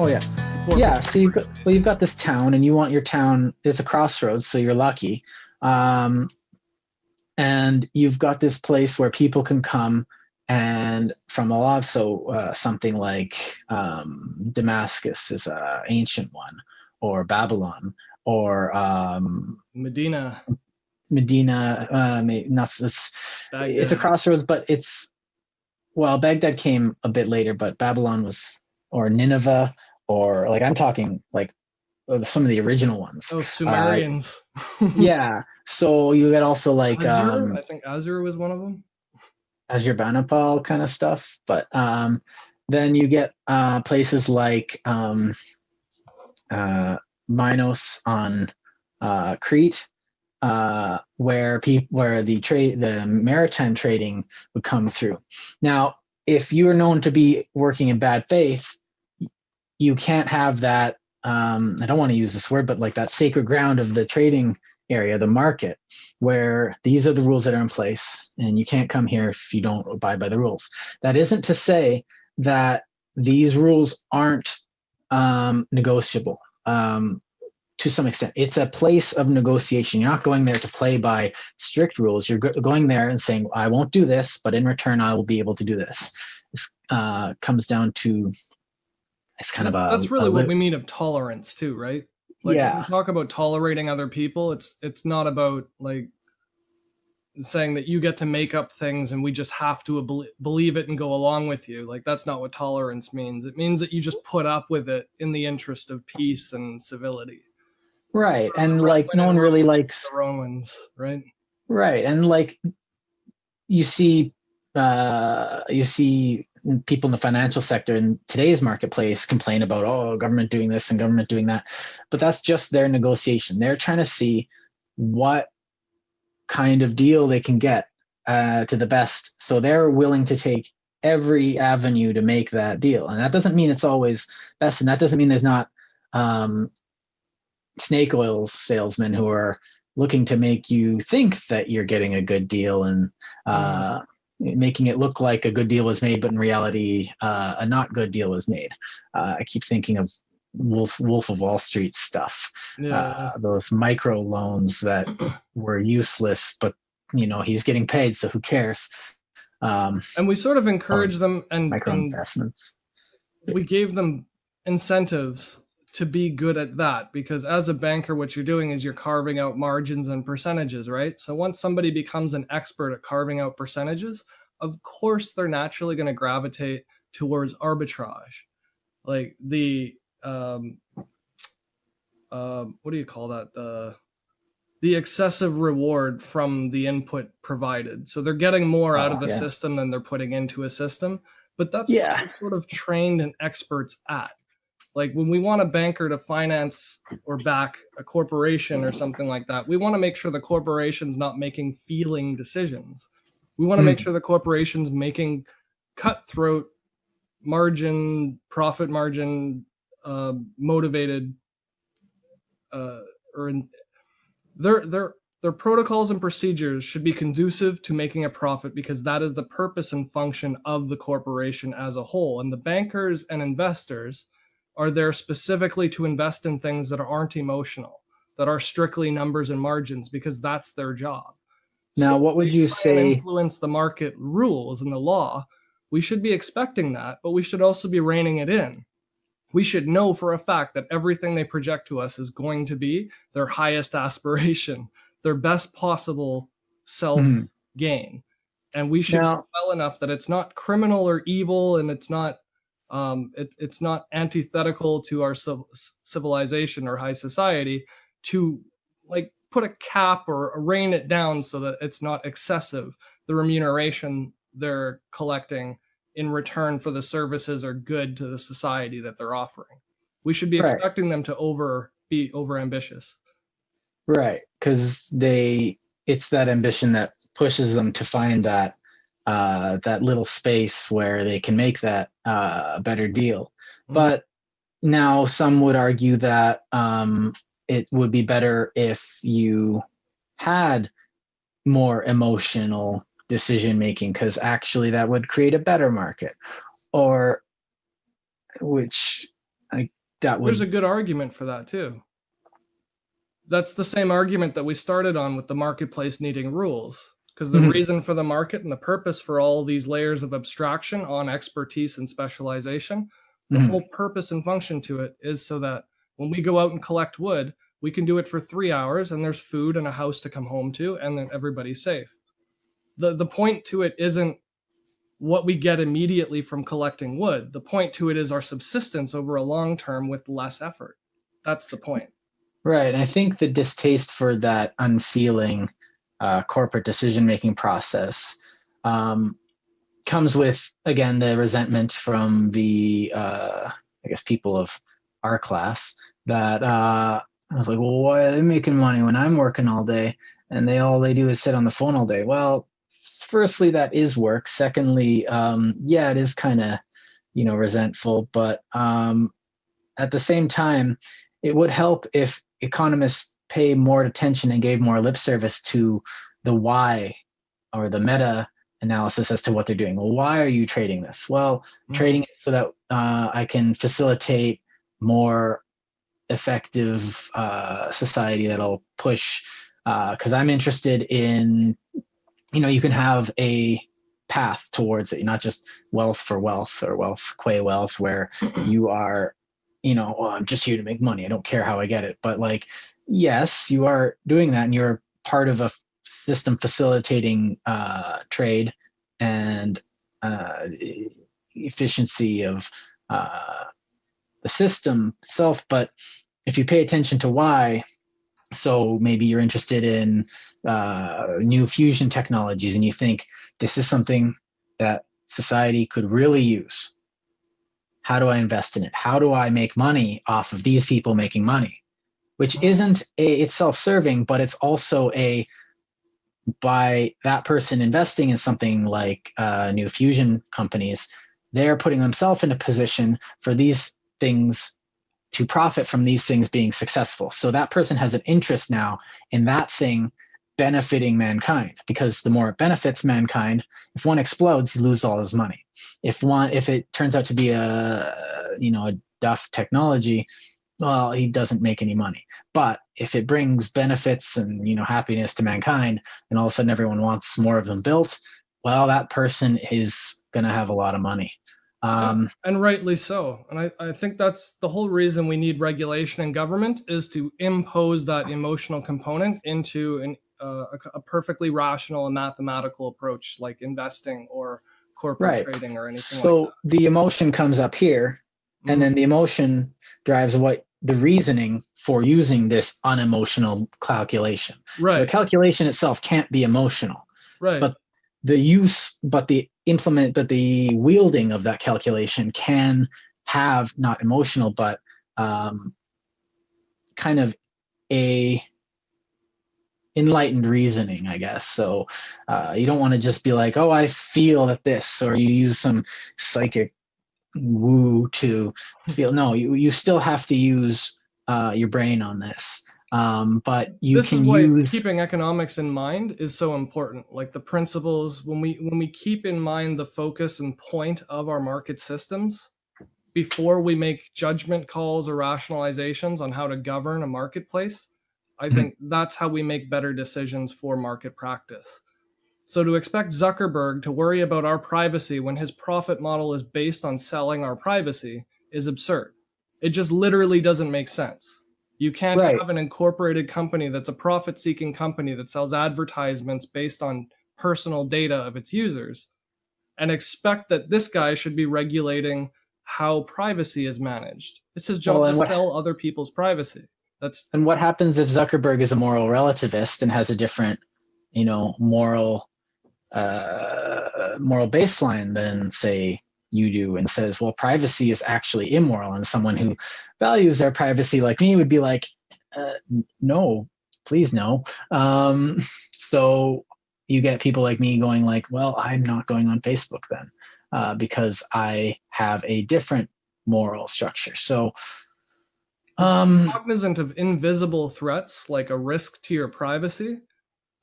Oh yeah. Yeah. So you've got this town, and you want your town. It's a crossroads, so you're lucky. Um, and you've got this place where people can come and from a lot of something like Damascus is a ancient one, or Babylon, or Medina, Medina. Not, it's a Baghdad. crossroads, but Baghdad came a bit later, but Babylon was, or Nineveh, or like I'm talking like some of the original ones. Oh, Sumerians. Yeah. So you get also like Azur, I think Azur was one of them. Azurbanipal kind of stuff, but then you get places like Minos on Crete, where the maritime trading would come through. Now, if you are known to be working in bad faith, you can't have that. I don't want to use this word, but like that sacred ground of the trading area, the market, where these are the rules that are in place, and you can't come here if you don't abide by the rules. That isn't to say that these rules aren't negotiable. To some extent, it's a place of negotiation. You're not going there to play by strict rules. You're going there and saying, I won't do this, but in return, I will be able to do this. This comes down to, it's kind of that's really what we mean of tolerance too, right? Like when we talk about tolerating other people, it's not about like saying that you get to make up things and we just have to believe it and go along with you. Like that's not what tolerance means. It means that you just put up with it in the interest of peace and civility. Right. And like no one really likes the Romans, right? Right. And like you see people in the financial sector in today's marketplace complain about, oh, government doing this and government doing that. But that's just their negotiation. They're trying to see what kind of deal they can get to the best. So they're willing to take every avenue to make that deal. And that doesn't mean it's always best. And that doesn't mean there's not snake oil salesmen who are looking to make you think that you're getting a good deal and making it look like a good deal was made, but in reality, a not good deal was made. I keep thinking of Wolf of Wall Street stuff. Those micro loans that were useless, but he's getting paid, so who cares? And we sort of encourage them and micro investments. We gave them incentives to be good at that, because as a banker, what you're doing is you're carving out margins and percentages, right? So once somebody becomes an expert at carving out percentages, of course, they're naturally going to gravitate towards arbitrage. Like the, what do you call that? The excessive reward from the input provided. So they're getting more out of a system than they're putting into a system. But that's what we're sort of trained and experts at. Like when we want a banker to finance or back a corporation or something like that, we want to make sure the corporation's not making feeling decisions. We want to make sure the corporation's making cutthroat profit margin, motivated, their protocols and procedures should be conducive to making a profit, because that is the purpose and function of the corporation as a whole. And the bankers and investors are there specifically to invest in things that aren't emotional, that are strictly numbers and margins, because that's their job. Now, what would you say? Influence the market rules and the law. We should be expecting that, but we should also be reining it in. We should know for a fact that everything they project to us is going to be their highest aspiration, their best possible self-gain. And we should know well enough that it's not criminal or evil, and it's not it's not antithetical to our civilization or high society to like put a cap or rein it down so that it's not excessive. The remuneration they're collecting in return for the services are good to the society that they're offering. We should be expecting them to be over ambitious. Right, because it's that ambition that pushes them to find that little space where they can make that better deal. But now some would argue that it would be better if you had more emotional decision making, because actually that would create a better market, or which that would. There's a good argument for that too. That's the same argument that we started on with the marketplace needing rules. Because the Mhm. reason for the market and the purpose for all these layers of abstraction on expertise and specialization, the Mhm. whole purpose and function to it is so that when we go out and collect wood, we can do it for 3 hours and there's food and a house to come home to, and then everybody's safe. The point to it isn't what we get immediately from collecting wood. The point to it is our subsistence over a long term with less effort. That's the point. Right. I think the distaste for that unfeeling corporate decision-making process comes with, again, the resentment from the, I guess, people of our class that I was like, well, why are they making money when I'm working all day and all they do is sit on the phone all day? Well, firstly, that is work. Secondly, yeah, it is kind of, resentful, but at the same time, it would help if economists pay more attention and gave more lip service to the why or the meta analysis as to what they're doing. Well, why are you trading this? Well, trading it so that I can facilitate more effective society that'll push, because I'm interested in, you can have a path towards it, not just wealth for wealth or wealth qua wealth, where you are, well, I'm just here to make money. I don't care how I get it. But like, yes, you are doing that and you're part of a system facilitating trade and efficiency of the system itself. But if you pay attention to why, so maybe you're interested in new fusion technologies and you think this is something that society could really use. How do I invest in it? How do I make money off of these people making money? Which isn't it's self-serving, but it's also by that person investing in something like new fusion companies, they're putting themselves in a position for these things to profit from these things being successful. So that person has an interest now in that thing benefiting mankind, because the more it benefits mankind, if one explodes, he loses all his money. If it turns out to be a duff technology, well, he doesn't make any money. But if it brings benefits and happiness to mankind, and all of a sudden everyone wants more of them built, well, that person is going to have a lot of money. Yeah, and rightly so. And I think that's the whole reason we need regulation and government, is to impose that emotional component into a perfectly rational and mathematical approach like investing or corporate Right. trading or anything like that. So the emotion comes up here, and then the emotion drives what the reasoning for using this unemotional calculation. Right. So the calculation itself can't be emotional. Right. But the wielding of that calculation can have not emotional, but kind of a enlightened reasoning, I guess. So you don't want to just be like, oh, I feel that this, or you use some psychic woo to feel. No, you still have to use your brain on this. But this is why keeping economics in mind is so important. Like the principles, when we keep in mind the focus and point of our market systems before we make judgment calls or rationalizations on how to govern a marketplace, I think that's how we make better decisions for market practice. So to expect Zuckerberg to worry about our privacy when his profit model is based on selling our privacy is absurd. It just literally doesn't make sense. You can't have an incorporated company that's a profit-seeking company that sells advertisements based on personal data of its users and expect that this guy should be regulating how privacy is managed. It's his job to sell other people's privacy. And what happens if Zuckerberg is a moral relativist and has a different, moral baseline than, say, you do, and says, well, privacy is actually immoral, and someone who values their privacy like me would be like, no, please no. So you get people like me going like, well, I'm not going on Facebook then, because I have a different moral structure. So cognizant of invisible threats like a risk to your privacy,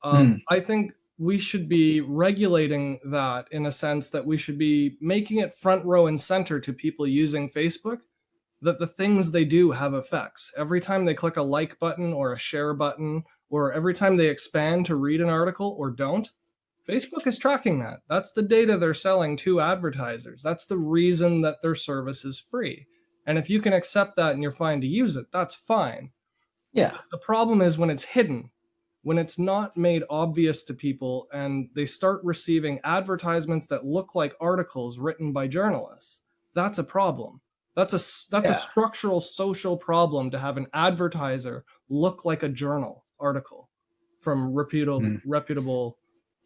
I think we should be regulating that in a sense that we should be making it front row and center to people using Facebook that the things they do have effects. Every time they click a like button or a share button, or every time they expand to read an article or don't, Facebook is tracking that. That's the data they're selling to advertisers. That's the reason that their service is free. And if you can accept that and you're fine to use it, that's fine. Yeah. The problem is when it's hidden, when it's not made obvious to people and they start receiving advertisements that look like articles written by journalists. That's a problem. That's a structural social problem to have an advertiser look like a journal article from reputable,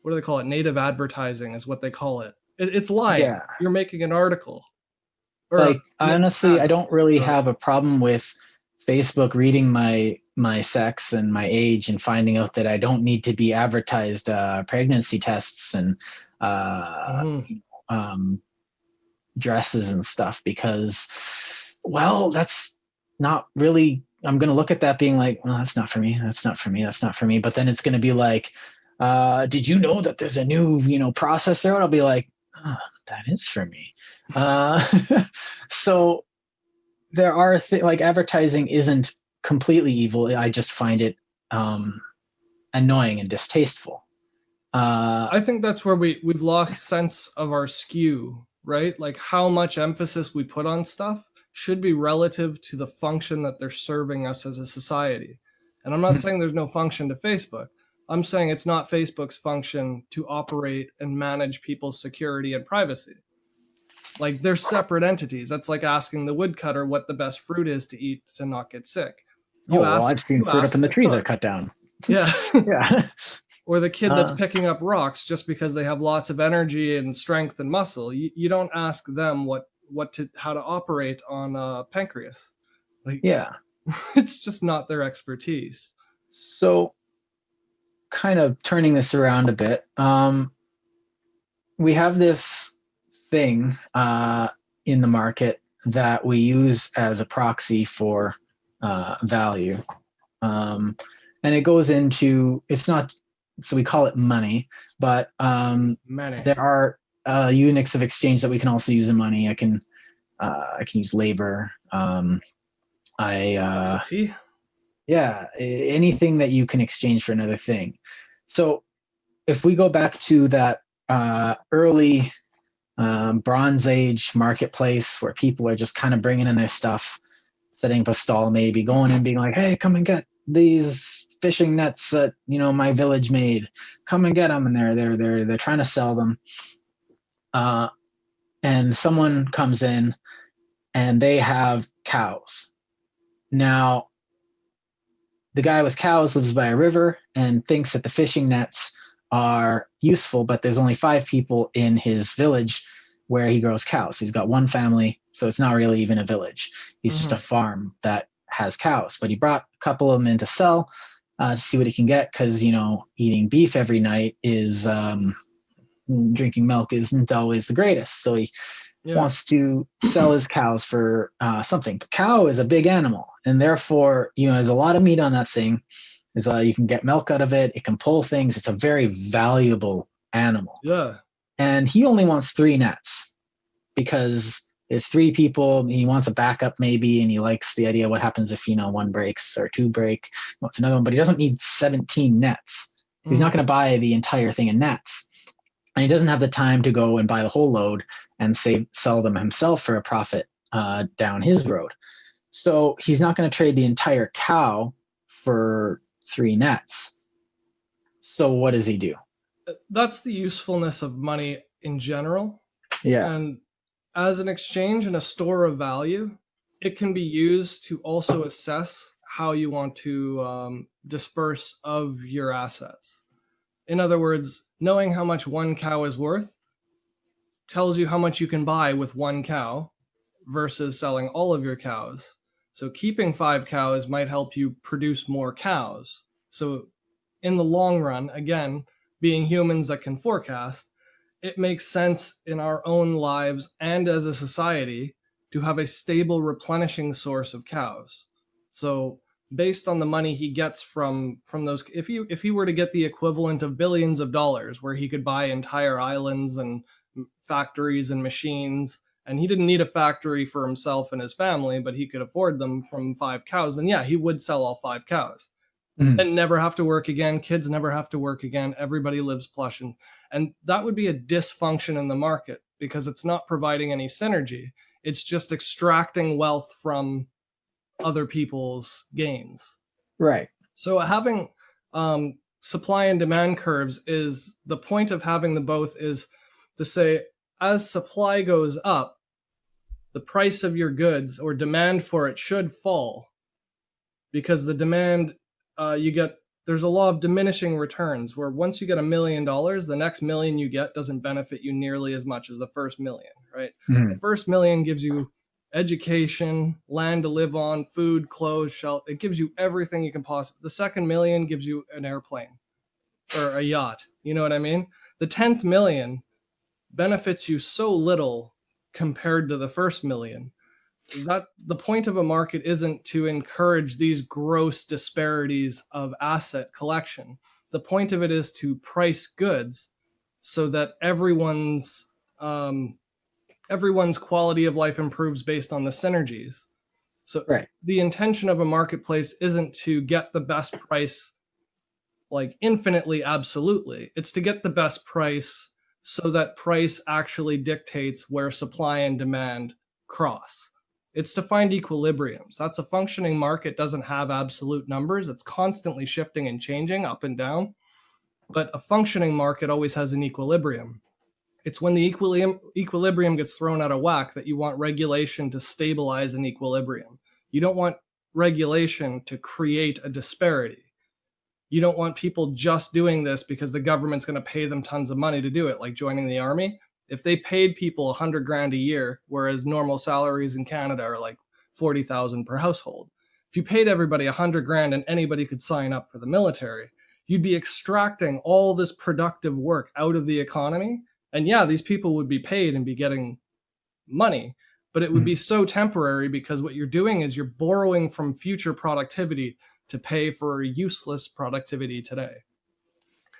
what do they call it? Native advertising is what they call it. It's lying. Yeah. You're making an article. Like, honestly, I don't really have a problem with Facebook reading my sex and my age and finding out that I don't need to be advertised pregnancy tests and dresses and stuff, because, well, that's not really, I'm going to look at that being like, well, that's not for me. That's not for me. That's not for me. But then it's going to be like, did you know that there's a new, processor? And I'll be like, oh, that is for me. So there are like advertising isn't completely evil. I just find it annoying and distasteful. I think that's where we've lost sense of our skew, right? Like how much emphasis we put on stuff should be relative to the function that they're serving us as a society. And I'm not saying there's no function to Facebook. I'm saying it's not Facebook's function to operate and manage people's security and privacy. Like they're separate entities. That's like asking the woodcutter what the best fruit is to eat to not get sick. I've seen fruit up in the trees I cut down. Yeah. Yeah. Or the kid that's picking up rocks just because they have lots of energy and strength and muscle. You don't ask them how to operate on a pancreas. Like, yeah. It's just not their expertise. So kind of turning this around a bit, we have this thing in the market that we use as a proxy for value, and it goes into, it's not, so we call it money, but there are units of exchange that we can also use in money. I can use labor. Anything that you can exchange for another thing. So if we go back to that early Bronze Age marketplace where people are just kind of bringing in their stuff, setting up a stall, maybe going in being like, hey, come and get these fishing nets that my village made, come and get them, and they're trying to sell them, and someone comes in and they have cows. Now the guy with cows lives by a river and thinks that the fishing nets are useful, but there's only 5 people in his village where he grows cows. He's got one family, so it's not really even a village. He's just a farm that has cows, but he brought a couple of them in to sell to see what he can get, because eating beef every night is drinking milk isn't always the greatest, so he wants to sell his cows for something. Cow is a big animal, and therefore there's a lot of meat on that thing. You can get milk out of it, it can pull things, it's a very valuable animal. And he only wants 3 nets because there's 3 people. He wants a backup maybe, and he likes the idea of what happens if one breaks or 2 break. He wants another one, but he doesn't need 17 nets. He's not going to buy the entire thing in nets, and he doesn't have the time to go and buy the whole load and sell them himself for a profit down his road. So he's not going to trade the entire cow for 3 nets. So what does he do? That's the usefulness of money in general. Yeah. And as an exchange and a store of value, it can be used to also assess how you want to disperse of your assets. In other words, knowing how much one cow is worth tells you how much you can buy with one cow versus selling all of your cows. So keeping 5 cows might help you produce more cows. So in the long run, again, being humans that can forecast, it makes sense in our own lives and as a society to have a stable replenishing source of cows. So based on the money he gets from those, if he were to get the equivalent of billions of dollars where he could buy entire islands and factories and machines and he didn't need a factory for himself and his family, but he could afford them from 5 cows, then yeah, he would sell all 5 cows and never have to work again. Kids never have to work again. Everybody lives plush. And that would be a dysfunction in the market because it's not providing any synergy. It's just extracting wealth from other people's gains. Right. So having supply and demand curves is the point of having the both is to say, as supply goes up, the price of your goods or demand for it should fall because the demand there's a law of diminishing returns where once you get $1 million, the next million you get doesn't benefit you nearly as much as the first million, right? The first million gives you education, land to live on, food, clothes, shelter. It gives you everything you can possibly. The second million gives you an airplane or a yacht. You know what I mean? The 10th million benefits you so little compared to the first million. That the point of a market isn't to encourage these gross disparities of asset collection. The point of it is to price goods so that everyone's quality of life improves based on the synergies. So the intention of a marketplace isn't to get the best price like infinitely absolutely. It's to get the best price so that price actually dictates where supply and demand cross. It's to find equilibriums. That's a functioning market doesn't have absolute numbers. It's constantly shifting and changing up and down. But a functioning market always has an equilibrium. It's when the equilibrium gets thrown out of whack that you want regulation to stabilize an equilibrium. You don't want regulation to create a disparity. You don't want people just doing this because the government's going to pay them tons of money to do it, like joining the army. If they paid people 100 grand a year, whereas normal salaries in Canada are like 40,000 per household, if you paid everybody 100 grand and anybody could sign up for the military, you'd be extracting all this productive work out of the economy. And yeah, these people would be paid and be getting money, but it would be so temporary because what you're doing is you're borrowing from future productivity to pay for useless productivity today.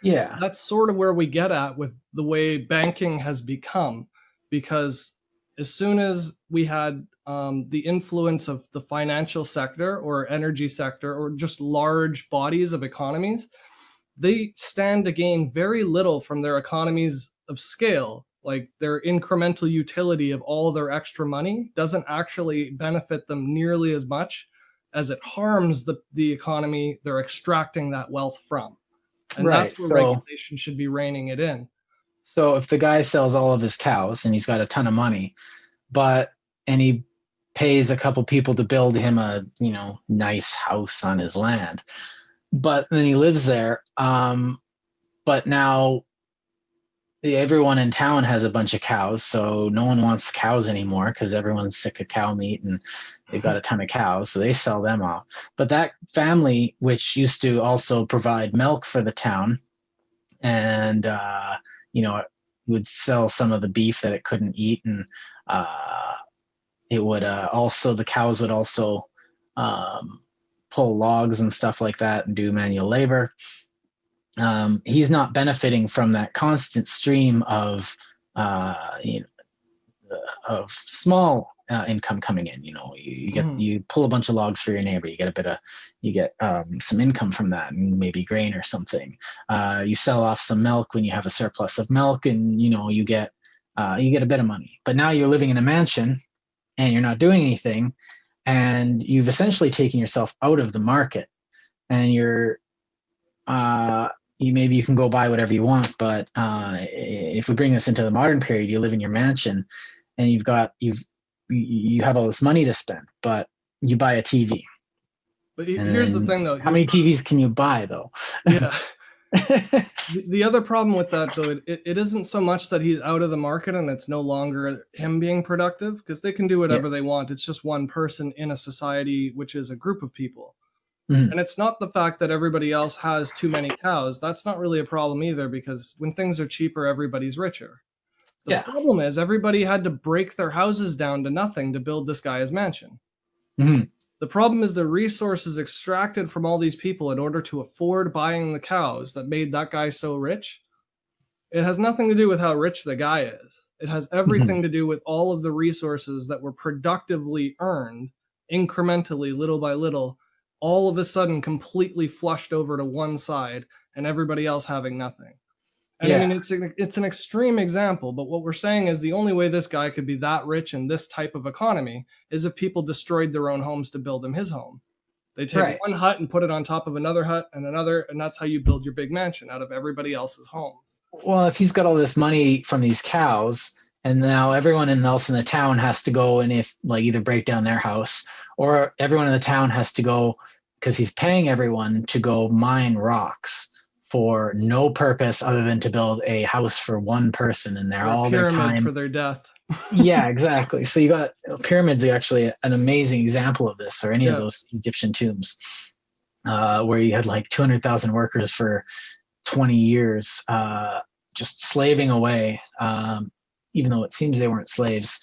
Yeah. That's sort of where we get at with the way banking has become, because as soon as we had the influence of the financial sector or energy sector or just large bodies of economies, they stand to gain very little from their economies of scale. Like their incremental utility of all their extra money doesn't actually benefit them nearly as much as it harms the economy they're extracting that wealth from. And that's where regulation should be reining it in. So if the guy sells all of his cows and he's got a ton of money, and he pays a couple people to build him a, nice house on his land, but then he lives there. But now everyone in town has a bunch of cows, so no one wants cows anymore because everyone's sick of cow meat and they've got a ton of cows, so they sell them off. But that family, which used to also provide milk for the town and, it would sell some of the beef that it couldn't eat, and it would the cows would also pull logs and stuff like that and do manual labor. He's not benefiting from that constant stream of small income coming in. You pull a bunch of logs for your neighbor, you get some income from that, and maybe grain or something. You sell off some milk when you have a surplus of milk, and you get a bit of money. But now you're living in a mansion and you're not doing anything, and you've essentially taken yourself out of the market, and maybe you can go buy whatever you want, but if we bring this into the modern period, you live in your mansion and you have all this money to spend, but you buy a TV. But here's the thing, though. How many TVs can you buy, though? Yeah. The other problem with that, though, it isn't so much that he's out of the market and it's no longer him being productive, because they can do whatever they want. It's just one person in a society, which is a group of people. And it's not the fact that everybody else has too many cows. That's not really a problem either, because when things are cheaper, everybody's richer. The problem is everybody had to break their houses down to nothing to build this guy's mansion. The problem is the resources extracted from all these people in order to afford buying the cows that made that guy so rich. It has nothing to do with how rich the guy is. It has everything to do with all of the resources that were productively earned incrementally, little by little, all of a sudden completely flushed over to one side and everybody else having nothing. And I mean, it's an extreme example, but what we're saying is the only way this guy could be that rich in this type of economy is if people destroyed their own homes to build him his home. They take one hut and put it on top of another hut and another, and that's how you build your big mansion out of everybody else's homes. Well, if he's got all this money from these cows, and now everyone else in the town has to go and either break down their house, or everyone in the town has to go, because he's paying everyone to go mine rocks for no purpose other than to build a house for one person, and they're all their time for their death. Yeah, exactly. So you got pyramids are actually an amazing example of this, or any of those Egyptian tombs, where you had like 200,000 workers for 20 years, just slaving away, even though it seems they weren't slaves,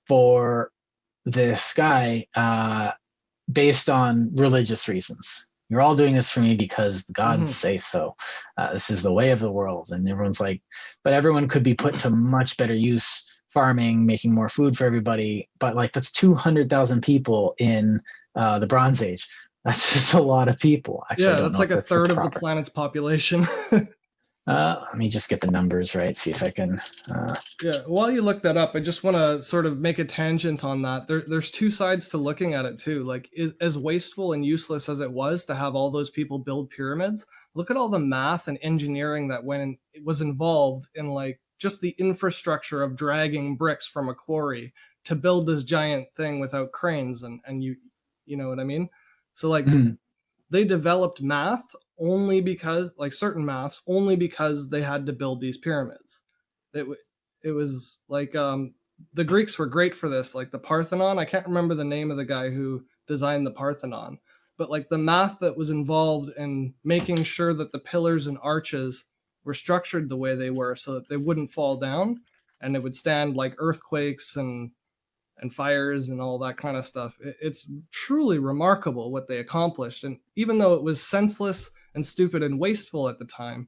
for this guy, based on religious reasons. You're all doing this for me because the gods say so. This is the way of the world. And everyone's like, but everyone could be put to much better use, farming, making more food for everybody. But like, that's 200,000 people in the Bronze Age. That's just a lot of people. Actually, that's like a third of the planet's population. Let me just get the numbers right, see if I can. While you look that up, I just want to sort of make a tangent on that. There's two sides to looking at it too. Like, as wasteful and useless as it was to have all those people build pyramids, look at all the math and engineering that was involved in like just the infrastructure of dragging bricks from a quarry to build this giant thing without cranes, and you know what I mean? So like they developed math only because, like certain maths, only because they had to build these pyramids. It was like the Greeks were great for this, like the Parthenon. I can't remember the name of the guy who designed the Parthenon, but like the math that was involved in making sure that the pillars and arches were structured the way they were so that they wouldn't fall down and it would stand like earthquakes and fires and all that kind of stuff. It's truly remarkable what they accomplished. And even though it was senseless and stupid and wasteful at the time,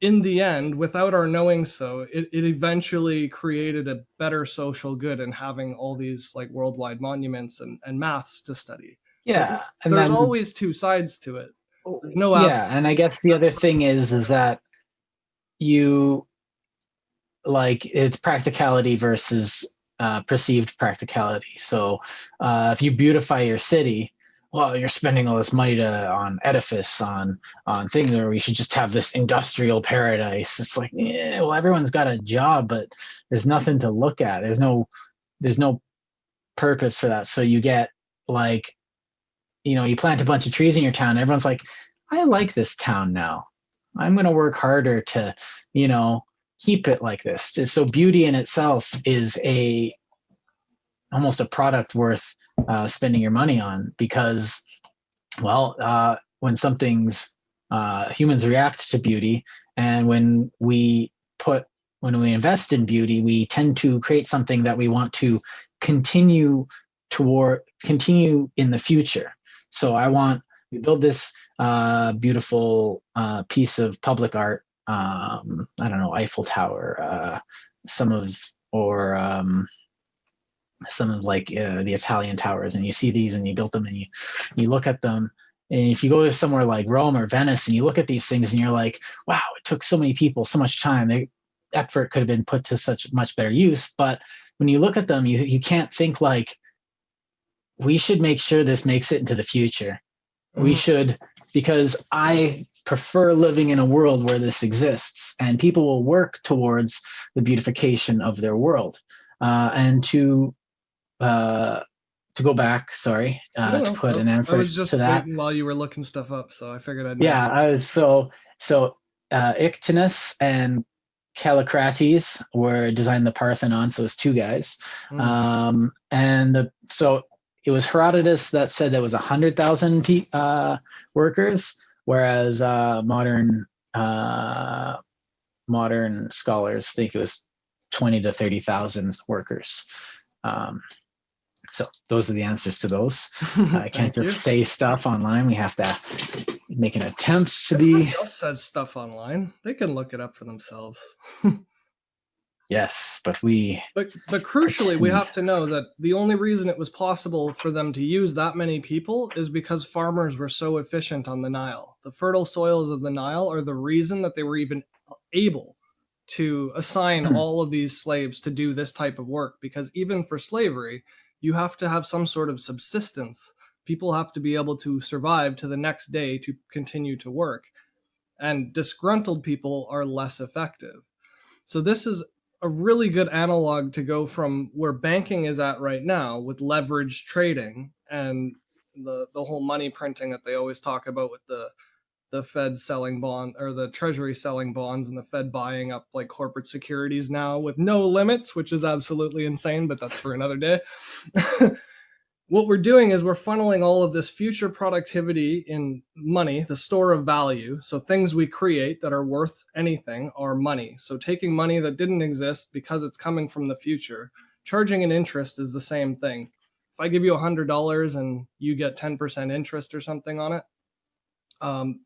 in the end, without our knowing so, it eventually created a better social good in having all these like worldwide monuments and maths to study. Yeah. So and there's then, always two sides to it. No and I guess the other thing is that you like it's practicality versus perceived practicality. So if you beautify your city, well, you're spending all this money on edifice, on things, or we should just have this industrial paradise. It's like, well, everyone's got a job, but there's nothing to look at. There's no purpose for that. So you get like, you plant a bunch of trees in your town. And everyone's like, I like this town now. I'm going to work harder to, keep it like this. So beauty in itself is almost a product worth spending your money on, because, well, when humans react to beauty, and when we invest in beauty, we tend to create something that we want to continue in the future. So we build this beautiful piece of public art. I don't know, Eiffel Tower, some of like the Italian towers, and you see these and you built them and you look at them, and if you go to somewhere like Rome or Venice and you look at these things and you're like, wow, it took so many people so much time, the effort could have been put to such much better use. But when you look at them, you can't think like, we should make sure this makes it into the future. We should, because I prefer living in a world where this exists, and people will work towards the beautification of their world. And to go back, sorry, to put an answer to that. I was just waiting while you were looking stuff up, so I figured I'd. Yeah, I was so Ictinus and Callicrates designed the Parthenon, so it's two guys. So it was Herodotus that said there was 100,000 workers, whereas modern scholars think it was 20 to 30,000 workers. So those are the answers to those. I can't just say stuff online. We have to make an attempt to be. Everybody else says stuff online. They can look it up for themselves. Yes, but But crucially, we have to know that the only reason it was possible for them to use that many people is because farmers were so efficient on the Nile. The fertile soils of the Nile are the reason that they were even able to assign all of these slaves to do this type of work, because even for slavery, you have to have some sort of subsistence. People have to be able to survive to the next day to continue to work, and disgruntled people are less effective. So this is a really good analog to go from where banking is at right now with leverage trading and the whole money printing that they always talk about with the Fed selling bond, or the Treasury selling bonds, and the Fed buying up like corporate securities now with no limits, which is absolutely insane, but that's for another day. What we're doing is we're funneling all of this future productivity in money, the store of value. So things we create that are worth anything are money. So taking money that didn't exist because it's coming from the future, charging an interest is the same thing. If I give you $100 and you get 10% interest or something on it,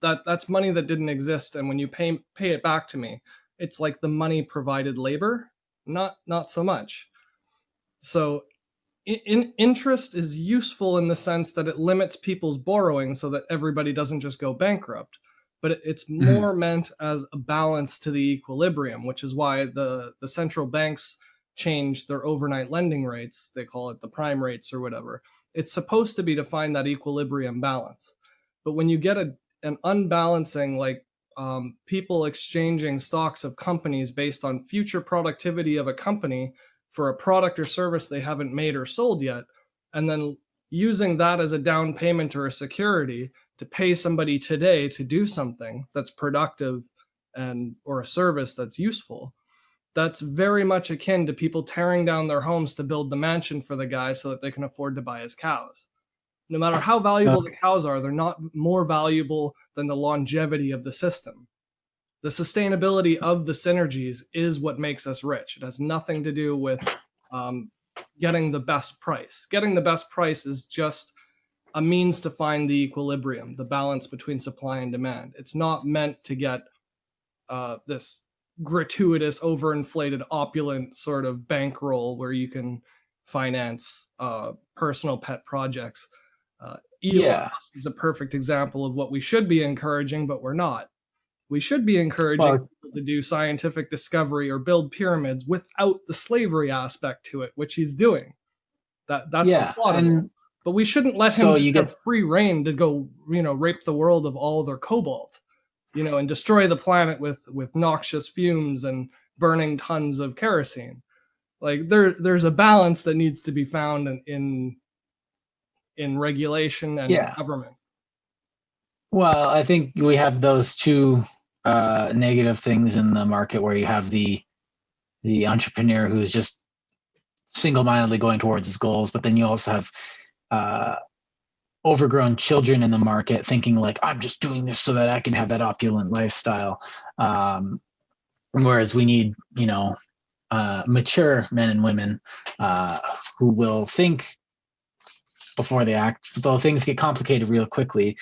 that's money that didn't exist. And when you pay it back to me, it's like the money provided labor, not so much. So interest is useful in the sense that it limits people's borrowing so that everybody doesn't just go bankrupt. But it's more meant as a balance to the equilibrium, which is why the central banks change their overnight lending rates. They call it the prime rates or whatever. It's supposed to be to find that equilibrium balance. But when you get an unbalancing, like people exchanging stocks of companies based on future productivity of a company for a product or service they haven't made or sold yet, and then using that as a down payment or a security to pay somebody today to do something that's productive and or a service that's useful, that's very much akin to people tearing down their homes to build the mansion for the guy so that they can afford to buy his cows. No matter how valuable the cows are, they're not more valuable than the longevity of the system. The sustainability of the synergies is what makes us rich. It has nothing to do with getting the best price. Getting the best price is just a means to find the equilibrium, the balance between supply and demand. It's not meant to get this gratuitous, overinflated, opulent sort of bankroll where you can finance personal pet projects. Elon Musk is a perfect example of what we should be encouraging, but we're not. We should be encouraging people to do scientific discovery or build pyramids without the slavery aspect to it, which he's doing. That's applaudable. But we shouldn't let him just have free reign to go, rape the world of all their cobalt, and destroy the planet with noxious fumes and burning tons of kerosene. Like there's a balance that needs to be found in regulation and government. Well, I think we have those two negative things in the market where you have the entrepreneur who's just single-mindedly going towards his goals, but then you also have overgrown children in the market thinking like, I'm just doing this so that I can have that opulent lifestyle. Whereas we need, mature men and women who will think before they act, though things get complicated real quickly.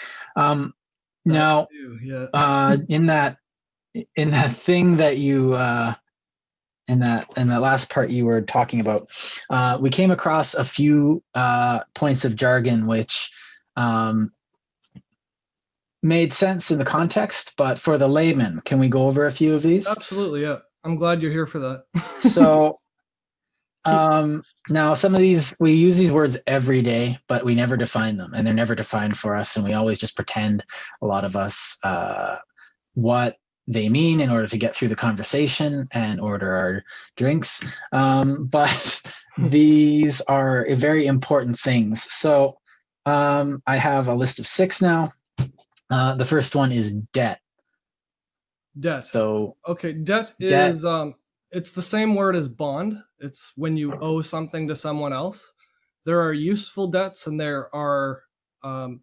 Now, in that thing that you in that last part you were talking about, we came across a few points of jargon which made sense in the context, but for the layman, can we go over a few of these? Absolutely, yeah. I'm glad you're here for that. So, now some of these, we use these words every day, but we never define them, and they're never defined for us, and we always just pretend, a lot of us, what they mean in order to get through the conversation and order our drinks. But these are very important things. So I have a list of 6 now. The first one is debt. Debt. So okay, debt is it's the same word as bond. It's when you owe something to someone else. There are useful debts and there are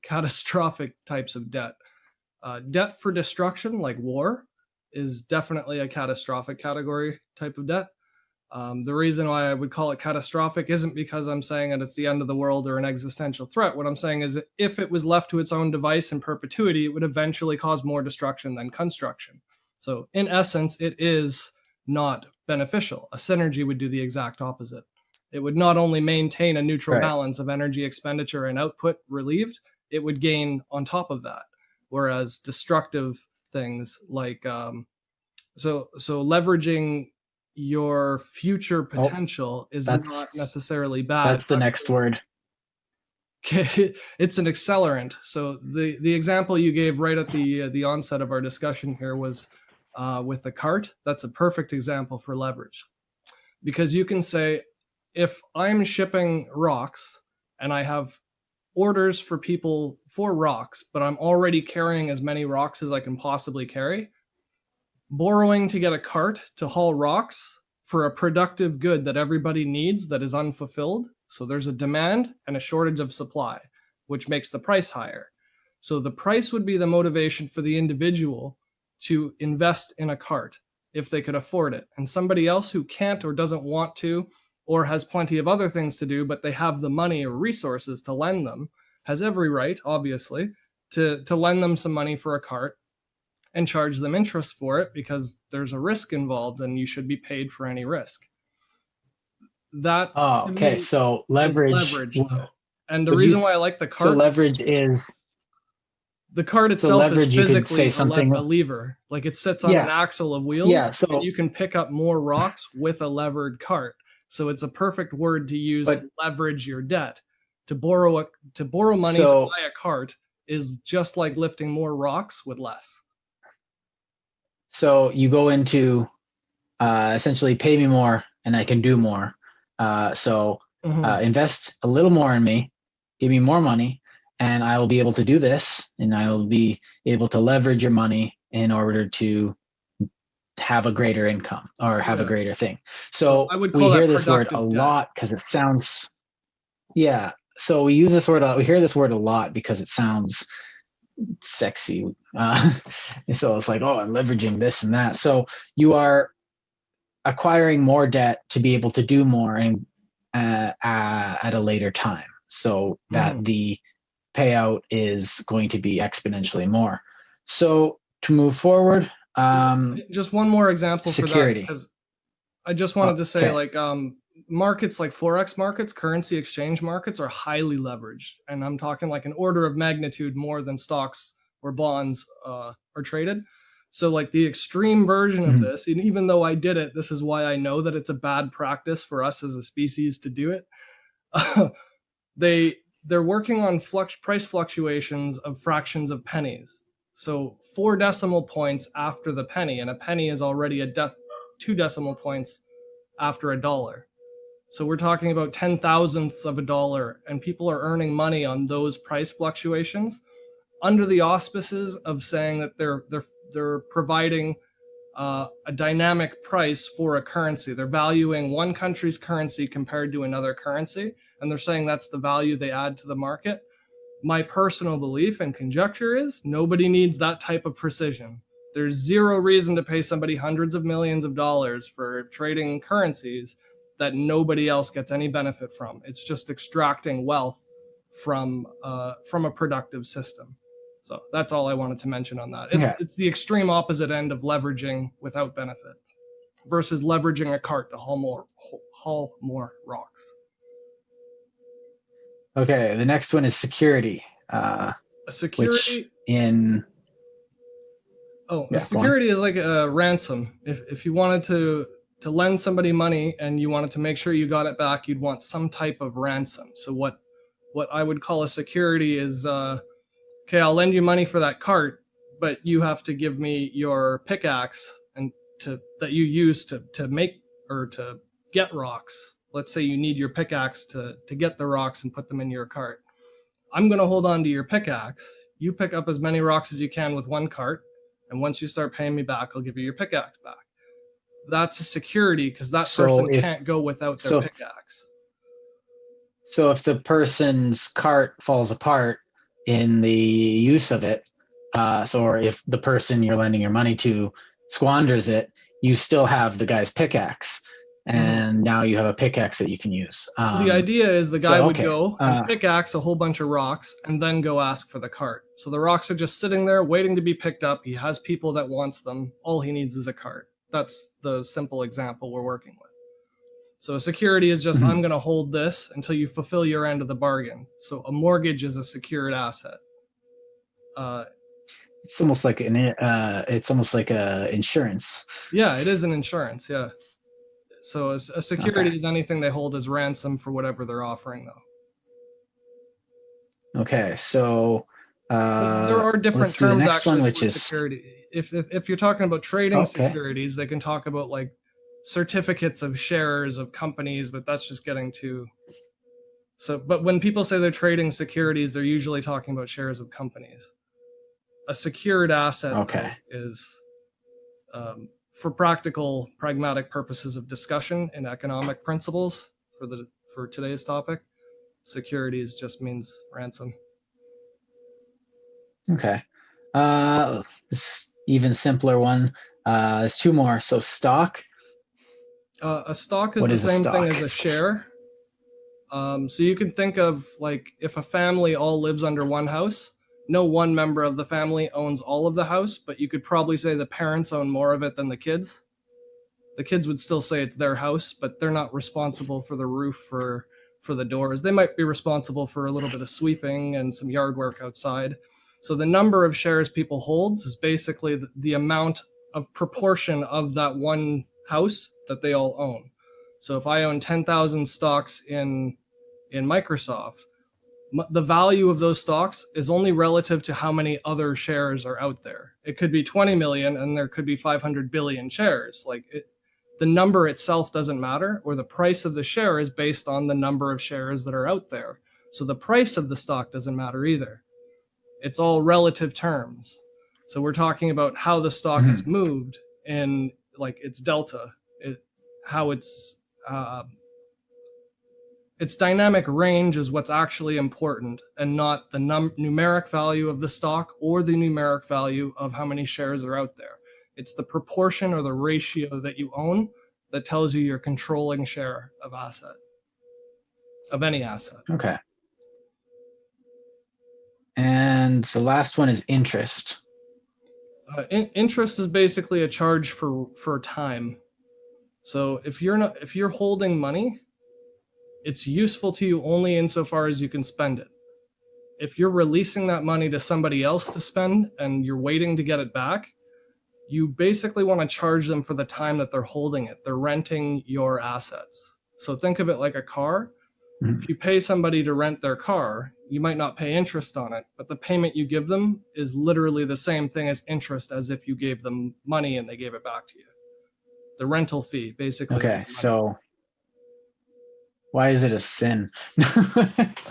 catastrophic types of debt. Debt for destruction, like war, is definitely a catastrophic category type of debt. The reason why I would call it catastrophic isn't because I'm saying that it's the end of the world or an existential threat. What I'm saying is that if it was left to its own device in perpetuity, it would eventually cause more destruction than construction. So in essence, it is not beneficial. A synergy would do the exact opposite. It would not only maintain a neutral balance of energy expenditure and output relieved, it would gain on top of that. Whereas destructive things like so leveraging your future potential is not necessarily bad. That's the next word. It's an accelerant. So the example you gave right at the onset of our discussion here was with the cart. That's a perfect example for leverage, because you can say, if I'm shipping rocks and I have orders for people for rocks, but I'm already carrying as many rocks as I can possibly carry, borrowing to get a cart to haul rocks for a productive good that everybody needs that is unfulfilled. So there's a demand and a shortage of supply, which makes the price higher. So the price would be the motivation for the individual to invest in a cart if they could afford it. And somebody else who can't or doesn't want to, or has plenty of other things to do, but they have the money or resources to lend them, has every right, obviously, to lend them some money for a cart and charge them interest for it, because there's a risk involved and you should be paid for any risk. That okay, so leverage. And the reason why I like the cart, so leverage is the cart itself is physically something a lever. Like it sits on an axle of wheels, and you can pick up more rocks with a levered cart. So it's a perfect word to use to leverage your debt. To borrow money to buy a cart is just like lifting more rocks with less. So you go into essentially pay me more and I can do more. Invest a little more in me, give me more money, and I will be able to do this, and I will be able to leverage your money in order to have a greater income or have a greater thing. So I would call we hear this word a lot because it sounds, so we use this word, we hear this word a lot because it sounds sexy. So it's like, oh, I'm leveraging this and that. So you are acquiring more debt to be able to do more and at a later time, so that the payout is going to be exponentially more. So to move forward, just one more example security. For that, because I just wanted to say, like, markets like Forex markets, currency exchange markets, are highly leveraged. And I'm talking like an order of magnitude more than stocks or bonds are traded. So like the extreme version of this, and even though I did it, this is why I know that it's a bad practice for us as a species to do it. They're working on price fluctuations of fractions of pennies. So 4 decimal points after the penny, and a penny is already 2 decimal points after a dollar. So we're talking about 10,000ths of a dollar, and people are earning money on those price fluctuations under the auspices of saying that they're providing a dynamic price for a currency. They're valuing one country's currency compared to another currency, and they're saying that's the value they add to the market. My personal belief and conjecture is nobody needs that type of precision. There's zero reason to pay somebody hundreds of millions of dollars for trading currencies that nobody else gets any benefit from. It's just extracting wealth from a productive system. So that's all I wanted to mention on that. It's the extreme opposite end of leveraging without benefit versus leveraging a cart to haul more rocks. Okay, the next one is security. Security security is like a ransom. If you wanted to lend somebody money and you wanted to make sure you got it back, you'd want some type of ransom. So what I would call a security is, okay, I'll lend you money for that cart, but you have to give me your pickaxe that you use to make or to get rocks. Let's say you need your pickaxe to get the rocks and put them in your cart. I'm going to hold on to your pickaxe. You pick up as many rocks as you can with one cart, and once you start paying me back, I'll give you your pickaxe back. That's a security because that person can't go without their pickaxe. So if the person's cart falls apart in the use of it, or if the person you're lending your money to squanders it, you still have the guy's pickaxe. And now you have a pickaxe that you can use. So the idea is the guy would go and pickaxe a whole bunch of rocks and then go ask for the cart. So the rocks are just sitting there waiting to be picked up. He has people that wants them. All he needs is a cart. that's the simple example we're working with. So a security is just, I'm going to hold this until you fulfill your end of the bargain. So a mortgage is a secured asset. It's almost like a insurance. Yeah, it is an insurance. Yeah. So a security is anything they hold as ransom for whatever they're offering, though. Okay, so there are different terms actually which for is security. If you're talking about trading securities, they can talk about like certificates of shares of companies, but that's just getting too. So, but when people say they're trading securities, they're usually talking about shares of companies. A secured asset is, for practical, pragmatic purposes of discussion and economic principles for today's topic, securities just means ransom. Okay. This even simpler one. There's two more. So stock. A stock is the same thing as a share. So you can think of like if a family all lives under one house, no one member of the family owns all of the house, but you could probably say the parents own more of it than the kids. The kids would still say it's their house, but they're not responsible for the roof for the doors. They might be responsible for a little bit of sweeping and some yard work outside. So the number of shares people holds is basically the amount of proportion of that one house that they all own. So if I own 10,000 stocks in Microsoft, the value of those stocks is only relative to how many other shares are out there. It could be 20 million and there could be 500 billion shares. The number itself doesn't matter, or the price of the share is based on the number of shares that are out there. So the price of the stock doesn't matter either. It's all relative terms. So we're talking about how the stock has moved in like its delta, how its dynamic range is what's actually important, and not the numeric value of the stock or the numeric value of how many shares are out there. It's the proportion or the ratio that you own that tells you your controlling share of any asset. Okay. And the last one is interest. Interest is basically a charge for time. So if you're holding money, it's useful to you only insofar as you can spend it. If you're releasing that money to somebody else to spend and you're waiting to get it back, you basically want to charge them for the time that they're holding it. They're renting your assets. So think of it like a car. If you pay somebody to rent their car, you might not pay interest on it, but the payment you give them is literally the same thing as interest as if you gave them money and they gave it back to you. The rental fee, basically. Okay, so why is it a sin?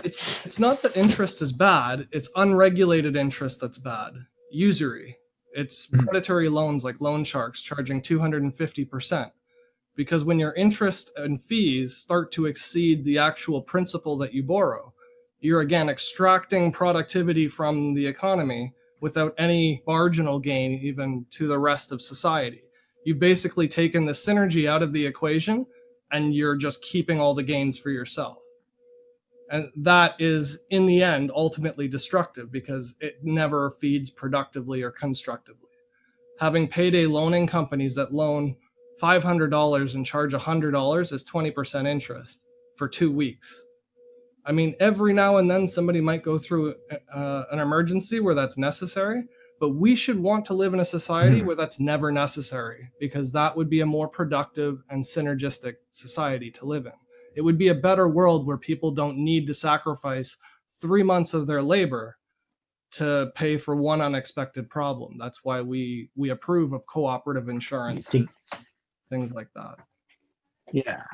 It's not that interest is bad. It's unregulated interest that's bad. Usury. It's predatory loans like loan sharks charging 250%. Because when your interest and fees start to exceed the actual principal that you borrow, you're again extracting productivity from the economy without any marginal gain even to the rest of society. You've basically taken the synergy out of the equation and you're just keeping all the gains for yourself. And that is, in the end, ultimately destructive because it never feeds productively or constructively. Having payday loaning companies that loan $500 and charge $100 is 20% interest for 2 weeks. I mean, every now and then somebody might go through an emergency where that's necessary, but we should want to live in a society where that's never necessary, because that would be a more productive and synergistic society to live in. It would be a better world where people don't need to sacrifice 3 months of their labor to pay for one unexpected problem. That's why we approve of cooperative insurance. Things like that. Yeah.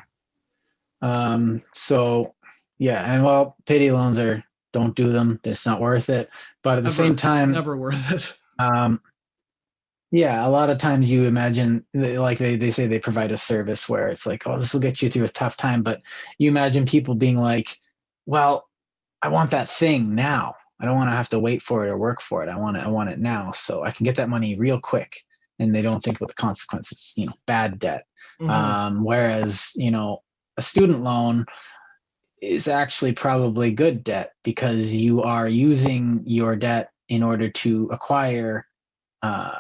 So yeah, and well, payday loans don't do them. It's not worth it. But at the same time, it's never worth it. Yeah, a lot of times you imagine, like they say they provide a service where it's like, oh, this will get you through a tough time. But you imagine people being like, well, I want that thing now. I don't want to have to wait for it or work for it. I want it now, so I can get that money real quick. And they don't think about the consequences, bad debt. Whereas, a student loan is actually probably good debt, because you are using your debt in order to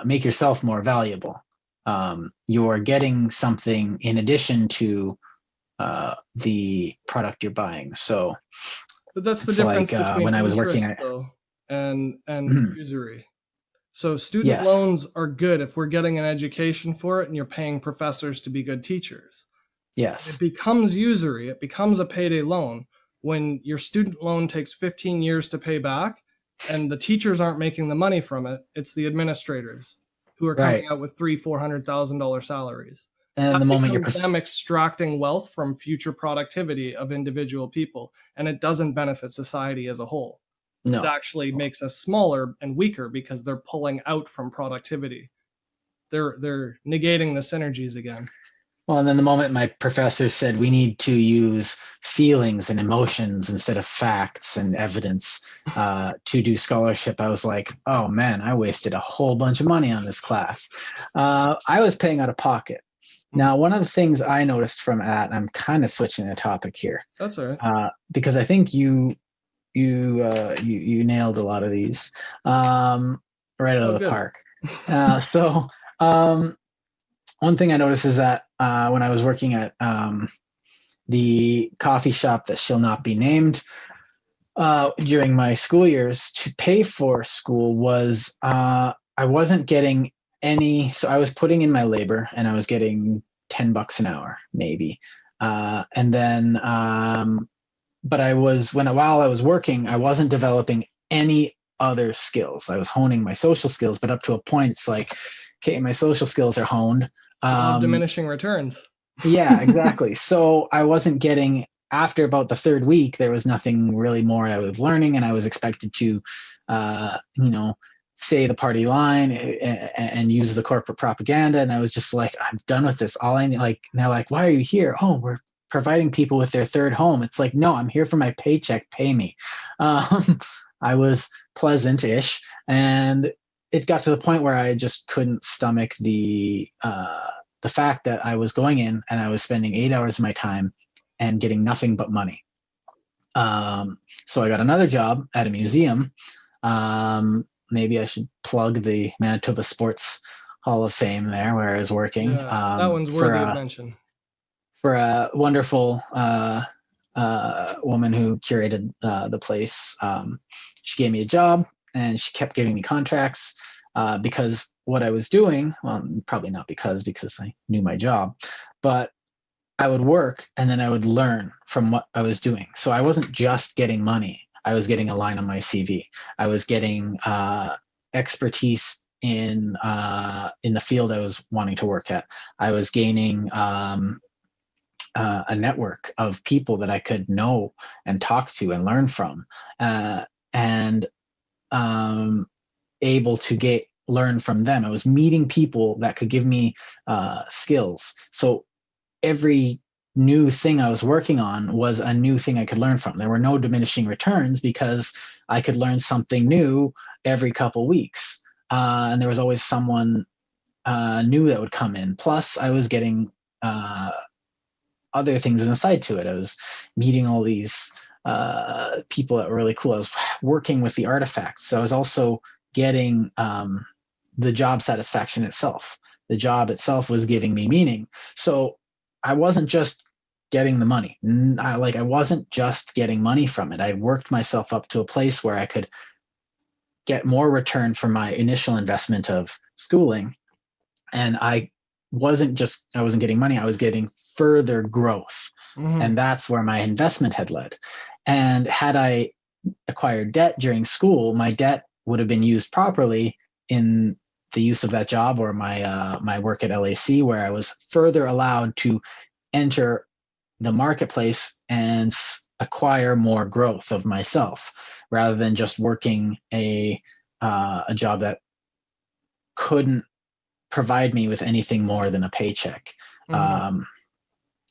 make yourself more valuable. you're getting something in addition to the product you're buying. So But that's the it's difference like between when I was working interest at, though and Mhm. usury. So student Yes, loans are good if we're getting an education for it and you're paying professors to be good teachers. It yes, becomes usury, it becomes a payday loan when your student loan takes 15 years to pay back and the teachers aren't making the money from it. It's the administrators who are coming right. out with $300,000-$400,000 salaries. And That the moment becomes them extracting wealth from future productivity of individual people, and it doesn't benefit society as a whole. It no. actually makes us smaller and weaker because they're pulling out from productivity. They're negating the synergies again. Well, and then the moment my professor said we need to use feelings and emotions instead of facts and evidence to do scholarship, I was like, oh man, I wasted a whole bunch of money on this class. I was paying out of pocket. Mhm. Now, one of the things I noticed from that, and I'm kind of switching the topic here, That's all right. because I think you nailed a lot of these right out Oh, of the good. park. So one thing I noticed is that when I was working at the coffee shop that shall not be named during my school years, to pay for school was I wasn't getting any. So I was putting in my labor and I was getting $10 an hour maybe, and then but I was while I was working, I wasn't developing any other skills. I was honing my social skills, but up to a point, it's like, okay, my social skills are honed. Law of Um, diminishing returns. yeah, exactly. So I wasn't getting, after about the third week, there was nothing really more I was learning, and I was expected to, you know, say the party line and use the corporate propaganda. And I was just like, I'm done with this. All I need, like, and they're like, why are you here? Oh, we're providing people with their third home. It's like, no, I'm here for my paycheck. Pay me. I was pleasant-ish, and it got to the point where I just couldn't stomach the fact that I was going in and I was spending 8 hours of my time and getting nothing but money. So I got another job at a museum. Maybe I should plug the Manitoba Sports Hall of Fame there, where I was working Yeah, that one's for worthy of a mention. wonderful woman who curated the place. She gave me a job and she kept giving me contracts because what I was doing, well, probably not because I knew my job, but I would work and then I would learn from what I was doing. So I wasn't just getting money. I was getting a line on my CV. I was getting expertise in the field I was wanting to work at. I was gaining a network of people that I could know and talk to and learn from, and able to learn from them. I was meeting people that could give me skills. So every new thing I was working on was a new thing I could learn from. There were no diminishing returns because I could learn something new every couple weeks. And there was always someone new that would come in. Plus, I was getting other things aside to it. I was meeting all these people that were really cool. I was working with the artifacts. So I was also getting the job satisfaction itself. The job itself was giving me meaning. So I wasn't just getting the money. I wasn't just getting money from it. I worked myself up to a place where I could get more return for my initial investment of schooling. And I wasn't getting money. I was getting further growth. Mm-hmm. And that's where my investment had led. And had I acquired debt during school, my debt would have been used properly in the use of that job or my work at LAC, where I was further allowed to enter the marketplace and acquire more growth of myself, rather than just working a job that couldn't provide me with anything more than a paycheck. Mm-hmm. Or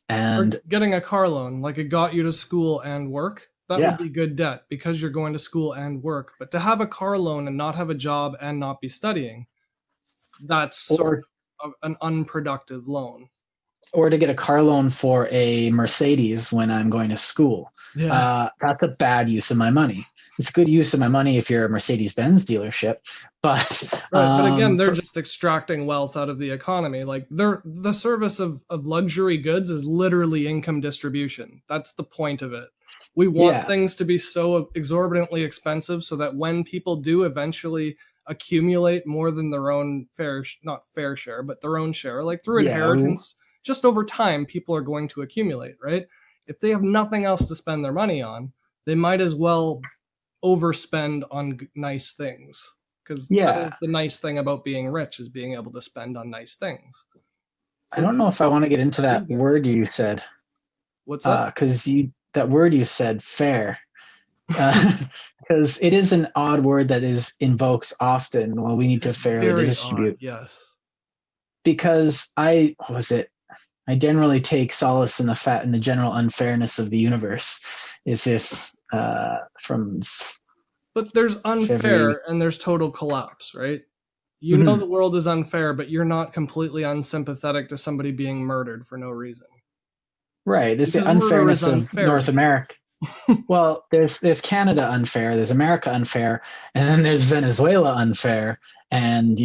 And getting a car loan, like it got you to school and work. That would yeah, be good debt because you're going to school and work. But to have a car loan and not have a job and not be studying, that's sort or of an unproductive loan. to get a car loan for a Mercedes when I'm going to school. Yeah. That's a bad use of my money. it's good use of my money if you're a Mercedes-Benz dealership, but Right, but again, they're just extracting wealth out of the economy. Like the service of luxury goods is literally income distribution. That's the point of it. We want yeah, things to be so exorbitantly expensive so that when people do eventually accumulate more than their own not fair share, but their own share, like through yeah, inheritance, just over time, people are going to accumulate, right? If they have nothing else to spend their money on, they might as well overspend on nice things, because that yeah. is the nice thing about being rich, is being able to spend on nice things. I So don't know if I want to get into value that there. word you said, What's that? because that word you said, fair, because it is an odd word that is invoked often. Well, we need to It's fairly very odd. distribute, Yes. because what was it? I generally take solace in the general unfairness of the universe. If from But there's every unfair and there's total collapse, right? You know Mhm. the world is unfair, but you're not completely unsympathetic to somebody being murdered for no reason. Right, it's the Because murder is unfairness of unfair North to you. America. Well, there's Canada unfair, there's America unfair, and then there's Venezuela unfair, and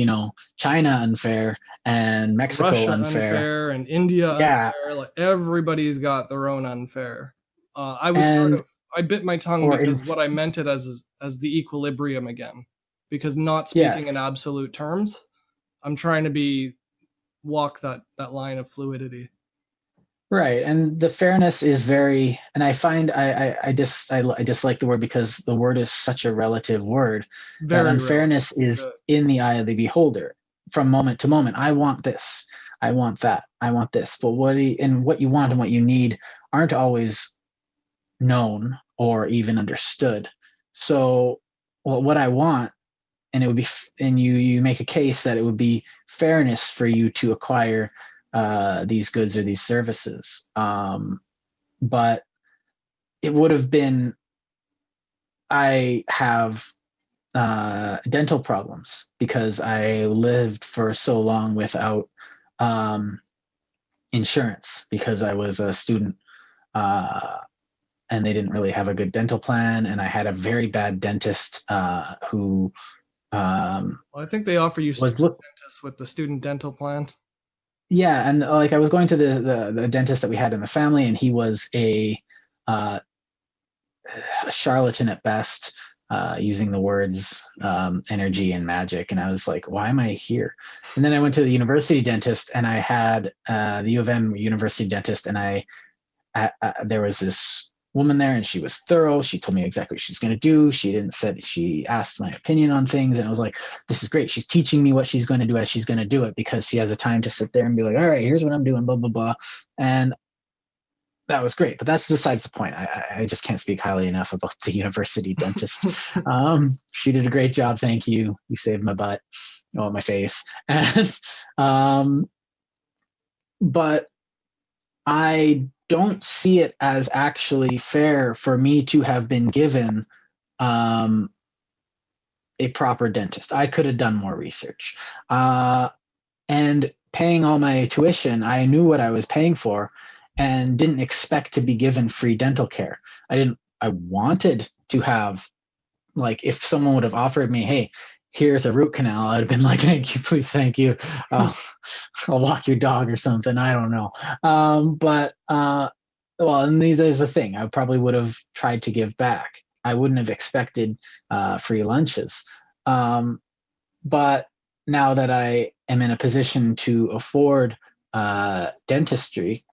China unfair, and Mexico Russia unfair. unfair and India Yeah, unfair. Like everybody's got their own unfair. and I bit my tongue or in because what I meant it as the equilibrium again. Because not speaking in yes, absolute terms, I'm trying to walk that line of fluidity. right, and the fairness is very, and I find I dislike the word because the word is such a relative word that Very relative. unfairness is Good. in the eye of the beholder from moment to moment. I want this, I want that, I want this, but what you want and what you need aren't always known or even understood. So, well, what I want, and it would be, and you make a case that it would be fairness for you to acquire these goods or these services. But it would have been, I have dental problems because I lived for so long without um, insurance because I was a student. And they didn't really have a good dental plan. And I had a very bad dentist who Well, I think they offer you was student look. dentists with the student dental plan. Yeah, and like I was going to the dentist that we had in the family, and he was uh, a charlatan at best, using the words energy and magic. And I was like, why am I here? And then I went to the university dentist, and I had the U of M university dentist, and there was this woman there, and she was thorough. She told me exactly what she's going to do. She asked my opinion on things, and I was like, this is great. She's teaching me what she's going to do as she's going to do it, because she has a time to sit there and be like, all right, here's what I'm doing, blah blah blah. And that was great, but that's besides the point. I just can't speak highly enough about the university dentist. She did a great job, thank you. You saved my butt, my face. And but I don't see it as actually fair for me to have been given um, a proper dentist. I could have done more research. And paying all my tuition, I knew what I was paying for and didn't expect to be given free dental care. I wanted to have, like, if someone would have offered me, hey, here's a root canal, I'd have been like, thank you, please, thank you. I'll walk your dog or something. I don't know. But well, and there's the thing. I probably would have tried to give back. I wouldn't have expected free lunches. But now that I am in a position to afford dentistry,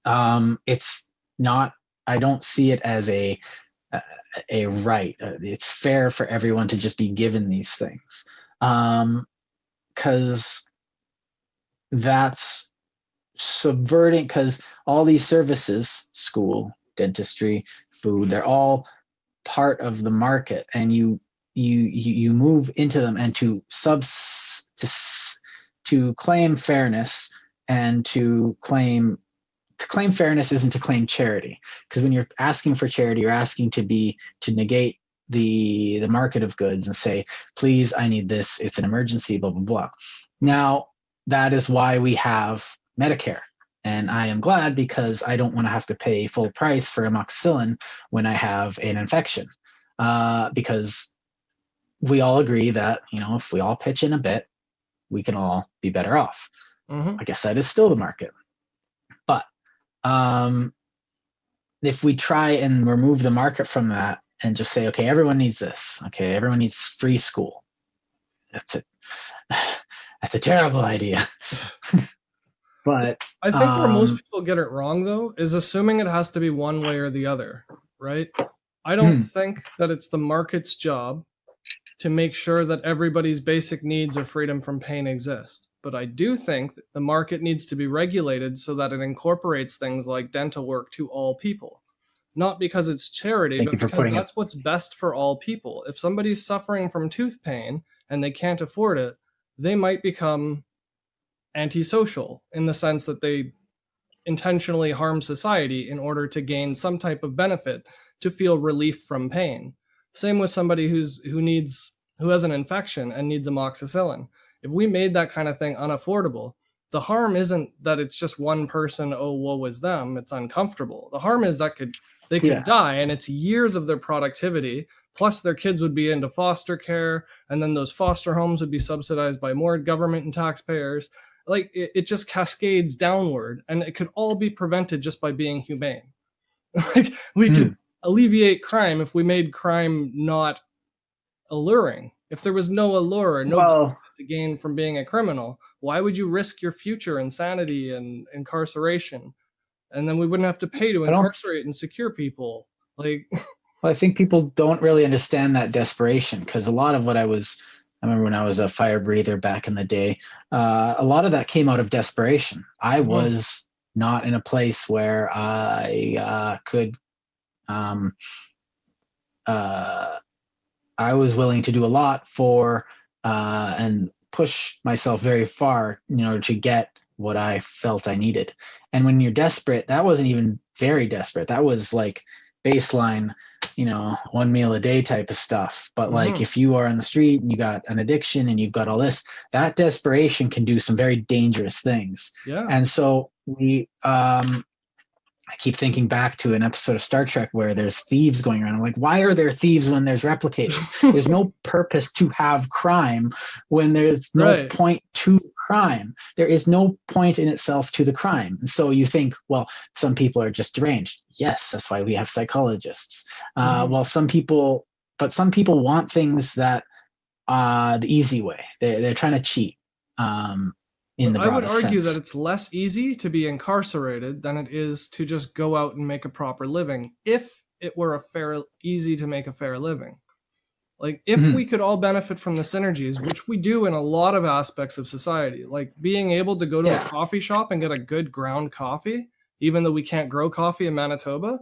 it's not. I don't see it as a right. It's fair for everyone to just be given these things, because that's subverting. Because all these services, school, dentistry, food, they're all part of the market, and you move into them, and to claim fairness, and to claim fairness isn't to claim charity, because when you're asking for charity, you're asking to negate the market of goods and say, please, I need this, it's an emergency, blah blah blah. Now, that is why we have Medicare, and I am glad, because I don't want to have to pay full price for amoxicillin when I have an infection. because we all agree that, if we all pitch in a bit, we can all be better off. I guess that is still the market. But if we try and remove the market from that and just say, okay, everyone needs this. Okay, everyone needs free school. That's it. That's a terrible idea. But I think where most people get it wrong, though, is assuming it has to be one way or the other, right? I don't think that it's the market's job to make sure that everybody's basic needs or freedom from pain exist. But I do think that the market needs to be regulated so that it incorporates things like dental work to all people. Not because it's charity, but because that's what's best for all people. If somebody's suffering from tooth pain and they can't afford it, they might become antisocial in the sense that they intentionally harm society in order to gain some type of benefit to feel relief from pain. Same with somebody who has an infection and needs amoxicillin. If we made that kind of thing unaffordable, the harm isn't that it's just one person, oh, woe is them, it's uncomfortable. The harm is that they could die, and it's years of their productivity, plus their kids would be into foster care, and then those foster homes would be subsidized by more government and taxpayers. Like, it just cascades downward, and it could all be prevented just by being humane. Like, we could alleviate crime if we made crime not alluring. If there was no allure, no to gain from being a criminal, why would you risk your future insanity and incarceration? And then we wouldn't have to pay to incarcerate and secure people. Like, well, I think people don't really understand that desperation, because a lot of what I remember when I was a fire breather back in the day, a lot of that came out of desperation. I was not in a place where I could, I was willing to do a lot for and push myself very far in order to get what I felt I needed. And when you're desperate, that wasn't even very desperate. That was like baseline, one meal a day type of stuff. But like, if you are on the street and you got an addiction and you've got all this, that desperation can do some very dangerous things. Yeah. And so I keep thinking back to an episode of Star Trek where there's thieves going around. I'm like, why are there thieves when there's replicators? There's no purpose to have crime when there's no point to crime. There is no point in itself to the crime. And so you think, well, some people are just deranged. Yes, that's why we have psychologists. Well, some people want things that the easy way. They're trying to cheat. I would argue that it's less easy to be incarcerated than it is to just go out and make a proper living, if it were easy to make a fair living. Like, if we could all benefit from the synergies, which we do in a lot of aspects of society, like being able to go to a coffee shop and get a good ground coffee, even though we can't grow coffee in Manitoba.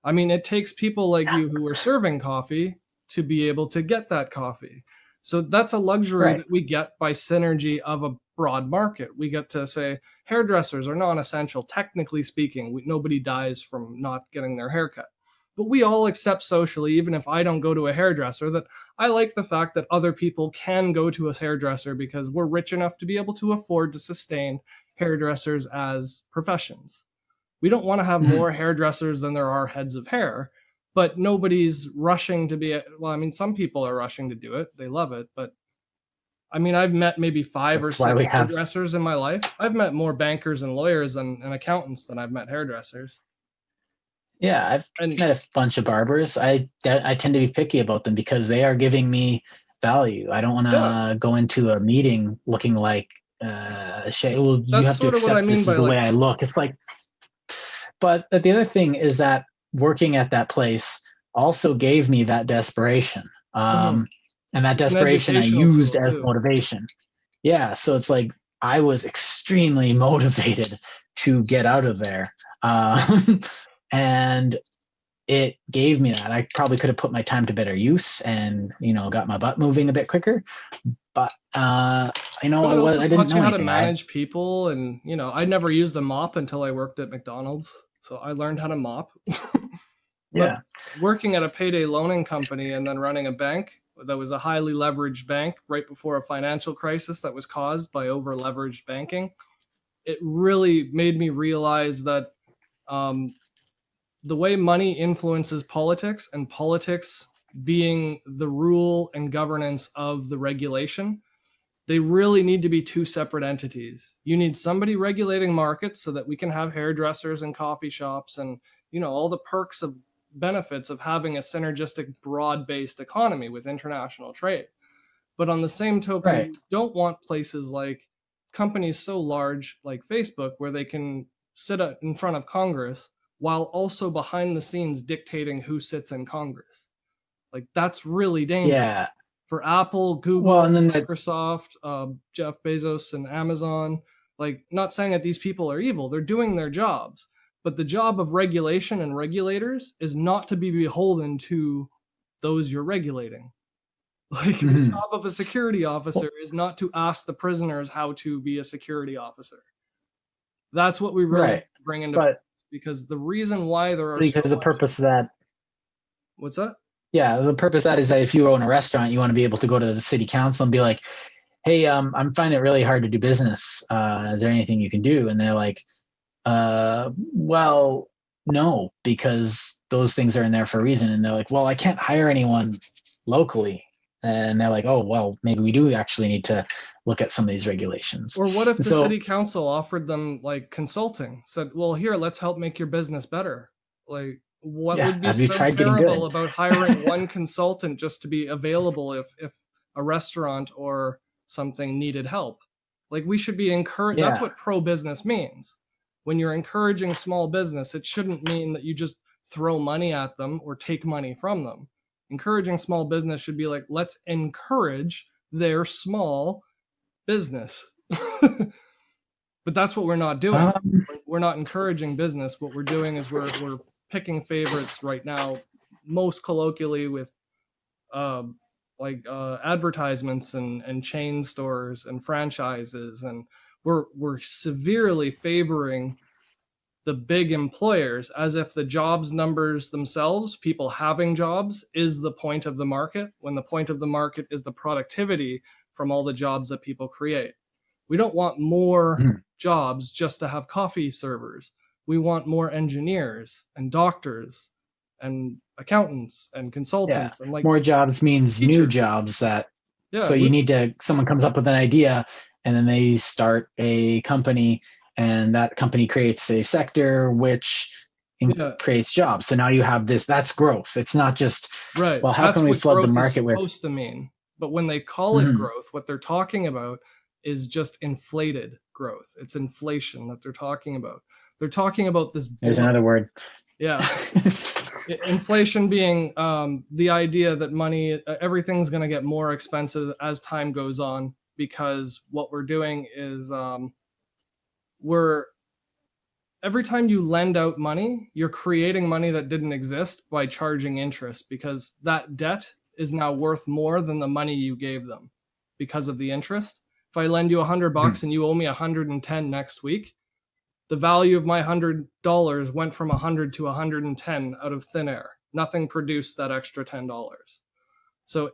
I mean, it takes people like you who are serving coffee to be able to get that coffee. So that's a luxury that we get by synergy of a broad market. We get to say hairdressers are non-essential, technically speaking. Nobody dies from not getting their hair cut. But we all accept socially, even if I don't go to a hairdresser, that I like the fact that other people can go to a hairdresser because we're rich enough to be able to afford to sustain hairdressers as professions. We don't want to have more hairdressers than there are heads of hair. But nobody's rushing to be, some people are rushing to do it. They love it. But I mean, I've met maybe 5 or 6 hairdressers in my life. I've met more bankers and lawyers and accountants than I've met hairdressers. Yeah, I've met a bunch of barbers. I tend to be picky about them because they are giving me value. I don't want to go into a meeting looking like, well, you have to accept this is the way I look. It's like, but the other thing is that working at that place also gave me that desperation. And that desperation I used as motivation. Yeah. So it's like, I was extremely motivated to get out of there. And it gave me that. I probably could have put my time to better use and, got my butt moving a bit quicker. But, I didn't know you how to manage people. And, I never used a mop until I worked at McDonald's. So I learned how to mop. But working at a payday loaning company and then running a bank that was a highly leveraged bank right before a financial crisis that was caused by over leveraged banking, it really made me realize that the way money influences politics and politics being the rule and governance of the regulation, they really need to be two separate entities. You need somebody regulating markets so that we can have hairdressers and coffee shops and, all the perks of benefits of having a synergistic, broad-based economy with international trade. But on the same token, Right. we don't want places like companies so large like Facebook where they can sit in front of Congress while also behind the scenes dictating who sits in Congress. Like, that's really dangerous. Yeah. For Apple, Google, Well, and then Microsoft, Jeff Bezos and Amazon, like, not saying that these people are evil, they're doing their jobs. But the job of regulation and regulators is not to be beholden to those you're regulating. Like, the job of a security officer is not to ask the prisoners how to be a security officer. That's what we really bring into focus, because the reason why there are the purpose of that. What's that? Yeah, the purpose of that is that if you own a restaurant, you want to be able to go to the city council and be like, hey, I'm finding it really hard to do business. Is there anything you can do? And they're like, well, no, because those things are in there for a reason. And they're like, well, I can't hire anyone locally. And they're like, oh, well, maybe we do actually need to look at some of these regulations. Or what if the city council offered them like consulting, said, well, here, let's help make your business better. Like, what would be so terrible about hiring one consultant just to be available if a restaurant or something needed help? Like, we should be encouraged. That's what pro-business means. When you're encouraging small business, it shouldn't mean that you just throw money at them or take money from them. Encouraging small business should be like, let's encourage their small business. But that's what we're not doing. We're not encouraging business. What we're doing is we're picking favorites right now, most colloquially with advertisements and chain stores and franchises, and we're severely favoring the big employers as if the jobs numbers themselves, people having jobs, is the point of the market, when the point of the market is the productivity from all the jobs that people create. We don't want more jobs just to have coffee servers. We want more engineers and doctors and accountants and consultants. And like, more jobs means teachers. New jobs that, you need to, someone comes up with an idea and then they start a company, and that company creates a sector which creates jobs. So now you have this, that's growth. It's not just, well, how can we flood the market with? Supposed to mean. But when they call it growth, what they're talking about is just inflated growth. It's inflation that they're talking about. They're talking about this. There's another word. Yeah. Inflation being the idea that money, everything's going to get more expensive as time goes on, because what we're doing is every time you lend out money, you're creating money that didn't exist by charging interest, because that debt is now worth more than the money you gave them because of the interest. If I lend you $100 and you owe me 110 next week, the value of my $100 went from 100 to 110 out of thin air. Nothing produced that extra $10. So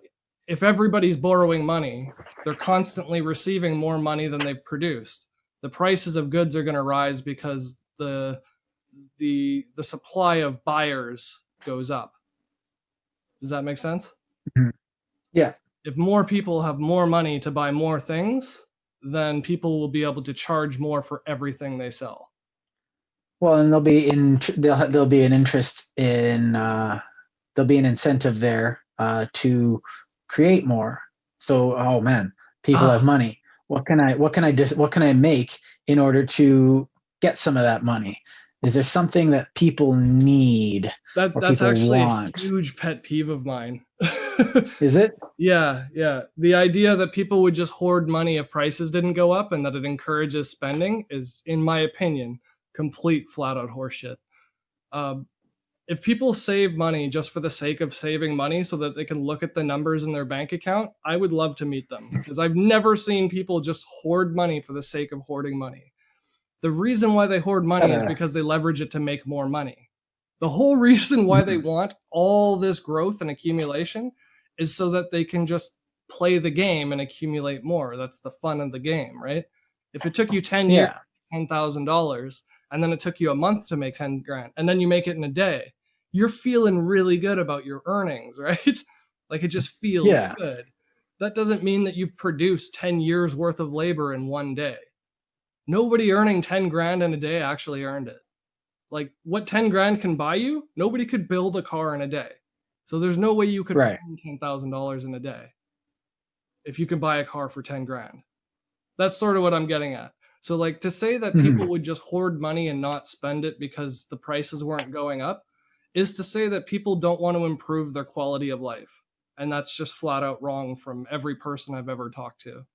if everybody's borrowing money, they're constantly receiving more money than they've produced. The prices of goods are going to rise because the supply of buyers goes up. Does that make sense? Yeah. If more people have more money to buy more things, then people will be able to charge more for everything they sell. Well, and there'll be an interest in there'll be an incentive there to create more. So, oh man, people have money. What can I make in order to get some of that money? Is there something that people need? That's actually a huge pet peeve of mine. Is it? Yeah. The idea that people would just hoard money if prices didn't go up and that it encourages spending is, in my opinion, complete flat out horseshit. If people save money just for the sake of saving money so that they can look at the numbers in their bank account, I would love to meet them, because I've never seen people just hoard money for the sake of hoarding money. The reason why they hoard money is because they leverage it to make more money. The whole reason why they want all this growth and accumulation is so that they can just play the game and accumulate more. That's the fun of the game, right? If it took you 10 years, $10,000, and then it took you a month to make 10 grand, and then you make it in a day, you're feeling really good about your earnings, right? Like it just feels Yeah. good. That doesn't mean that you've produced 10 years worth of labor in one day. Nobody earning 10 grand in a day actually earned it. Like what 10 grand can buy you, nobody could build a car in a day. So there's no way you could Right. earn $10,000 in a day if you can buy a car for 10 grand. That's sort of what I'm getting at. So like to say that people would just hoard money and not spend it because the prices weren't going up is to say that people don't want to improve their quality of life. And that's just flat out wrong from every person I've ever talked to.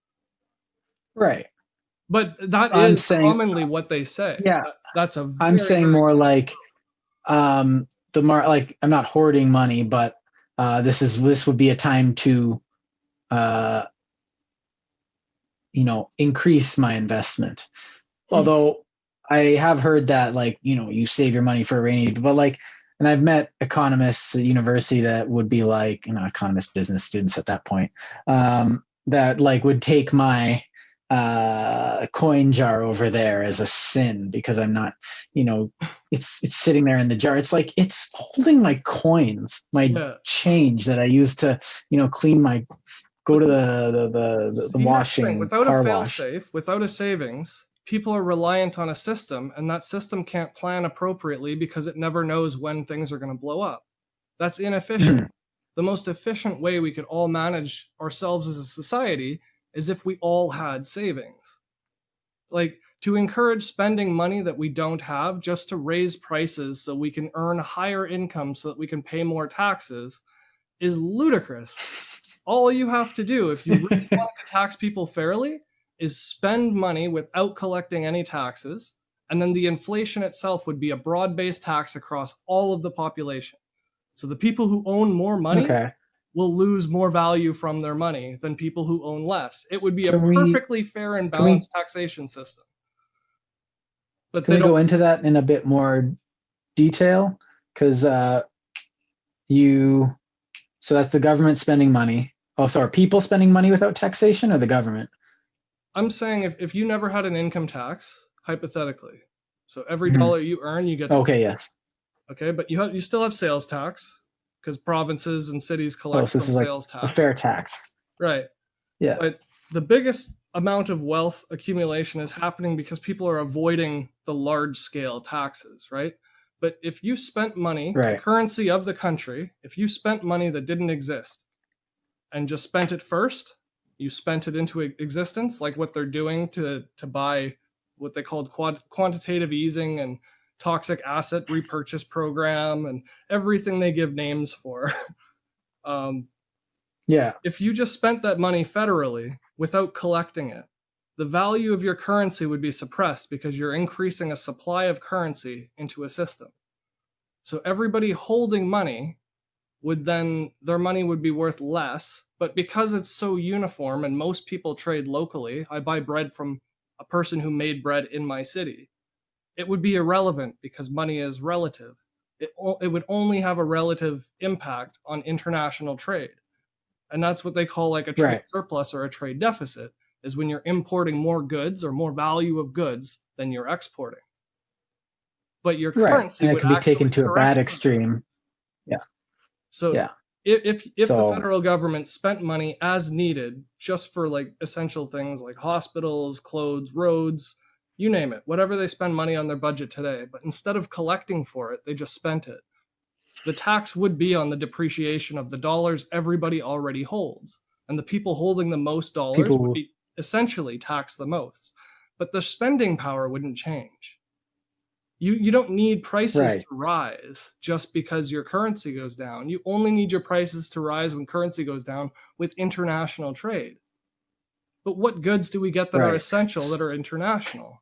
Right. But that I'm is saying, commonly what they say. yeah, That's a I'm very, saying very more like, like I'm not hoarding money, but this would be a time to, uh, increase my investment. Although I have heard that, like, you save your money for a rainy day, but like, and I've met economists at university that would be like, economist business students at that point, that like would take my coin jar over there as a sin because I'm not, it's sitting there in the jar. It's like it's holding my coins, my change that I use to, clean my go to the washing without car a wash. fail-safe, without a savings, people are reliant on a system, and that system can't plan appropriately because it never knows when things are going to blow up. That's inefficient. The most efficient way we could all manage ourselves as a society is if we all had savings. Like to encourage spending money that we don't have just to raise prices so we can earn higher income so that we can pay more taxes is ludicrous. All you have to do if you really want to tax people fairly is spend money without collecting any taxes, and then the inflation itself would be a broad-based tax across all of the population. So the people who own more money will lose more value from their money than people who own less. It would be a perfectly fair and balanced taxation system. But can we go into that in a bit more detail? Because so that's the government spending money. Oh, sorry, people spending money without taxation, or the government? I'm saying if you never had an income tax, hypothetically, so every dollar you earn, you get to okay, yes. Okay, but you still have sales tax because provinces and cities collect so from this is like sales tax. A fair tax. Right. Yeah. But the biggest amount of wealth accumulation is happening because people are avoiding the large scale taxes, right? But if you spent money, the currency of the country, if you spent money that didn't exist and just spent it first, you spent it into existence, like what they're doing to buy what they called quantitative easing and toxic asset repurchase program and everything they give names for. If you just spent that money federally without collecting it, the value of your currency would be suppressed because you're increasing a supply of currency into a system. So everybody holding money would then, their money would be worth less, but because it's so uniform and most people trade locally, I buy bread from a person who made bread in my city, it would be irrelevant because money is relative. It would only have a relative impact on international trade. And that's what they call like a trade surplus or a trade deficit, is when you're importing more goods or more value of goods than you're exporting. But your currency and it would can be taken to a bad that. extreme. Yeah. So if the federal government spent money as needed just for like essential things like hospitals, clothes, roads, you name it, whatever they spend money on their budget today, but instead of collecting for it, they just spent it. The tax would be on the depreciation of the dollars everybody already holds. And the people holding the most dollars would be essentially taxed the most. But the spending power wouldn't change. You don't need prices to rise just because your currency goes down. You only need your prices to rise when currency goes down with international trade. But what goods do we get that are essential, that are international?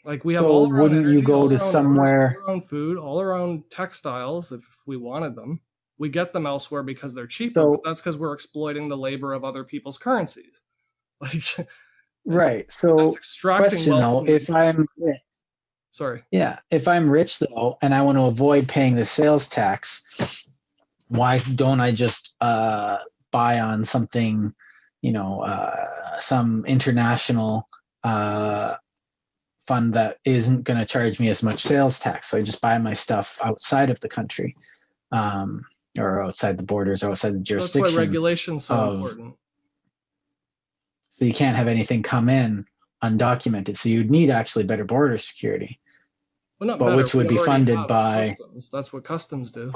Like we have all our own energy, you go all to our own somewhere, ores, all our own food, all our own textiles if we wanted them. We get them elsewhere because they're cheaper, but that's because we're exploiting the labor of other people's currencies. Like So question though, if I'm rich, if I'm rich though, and I want to avoid paying the sales tax, why don't I just buy on something, some international fund that isn't going to charge me as much sales tax. So I just buy my stuff outside of the country, or outside the borders, or outside the jurisdiction. That's why regulation's so important. So you can't have anything come in undocumented. So you'd need actually better border security. Well, not but better. Which would be funded by customs. That's what customs do.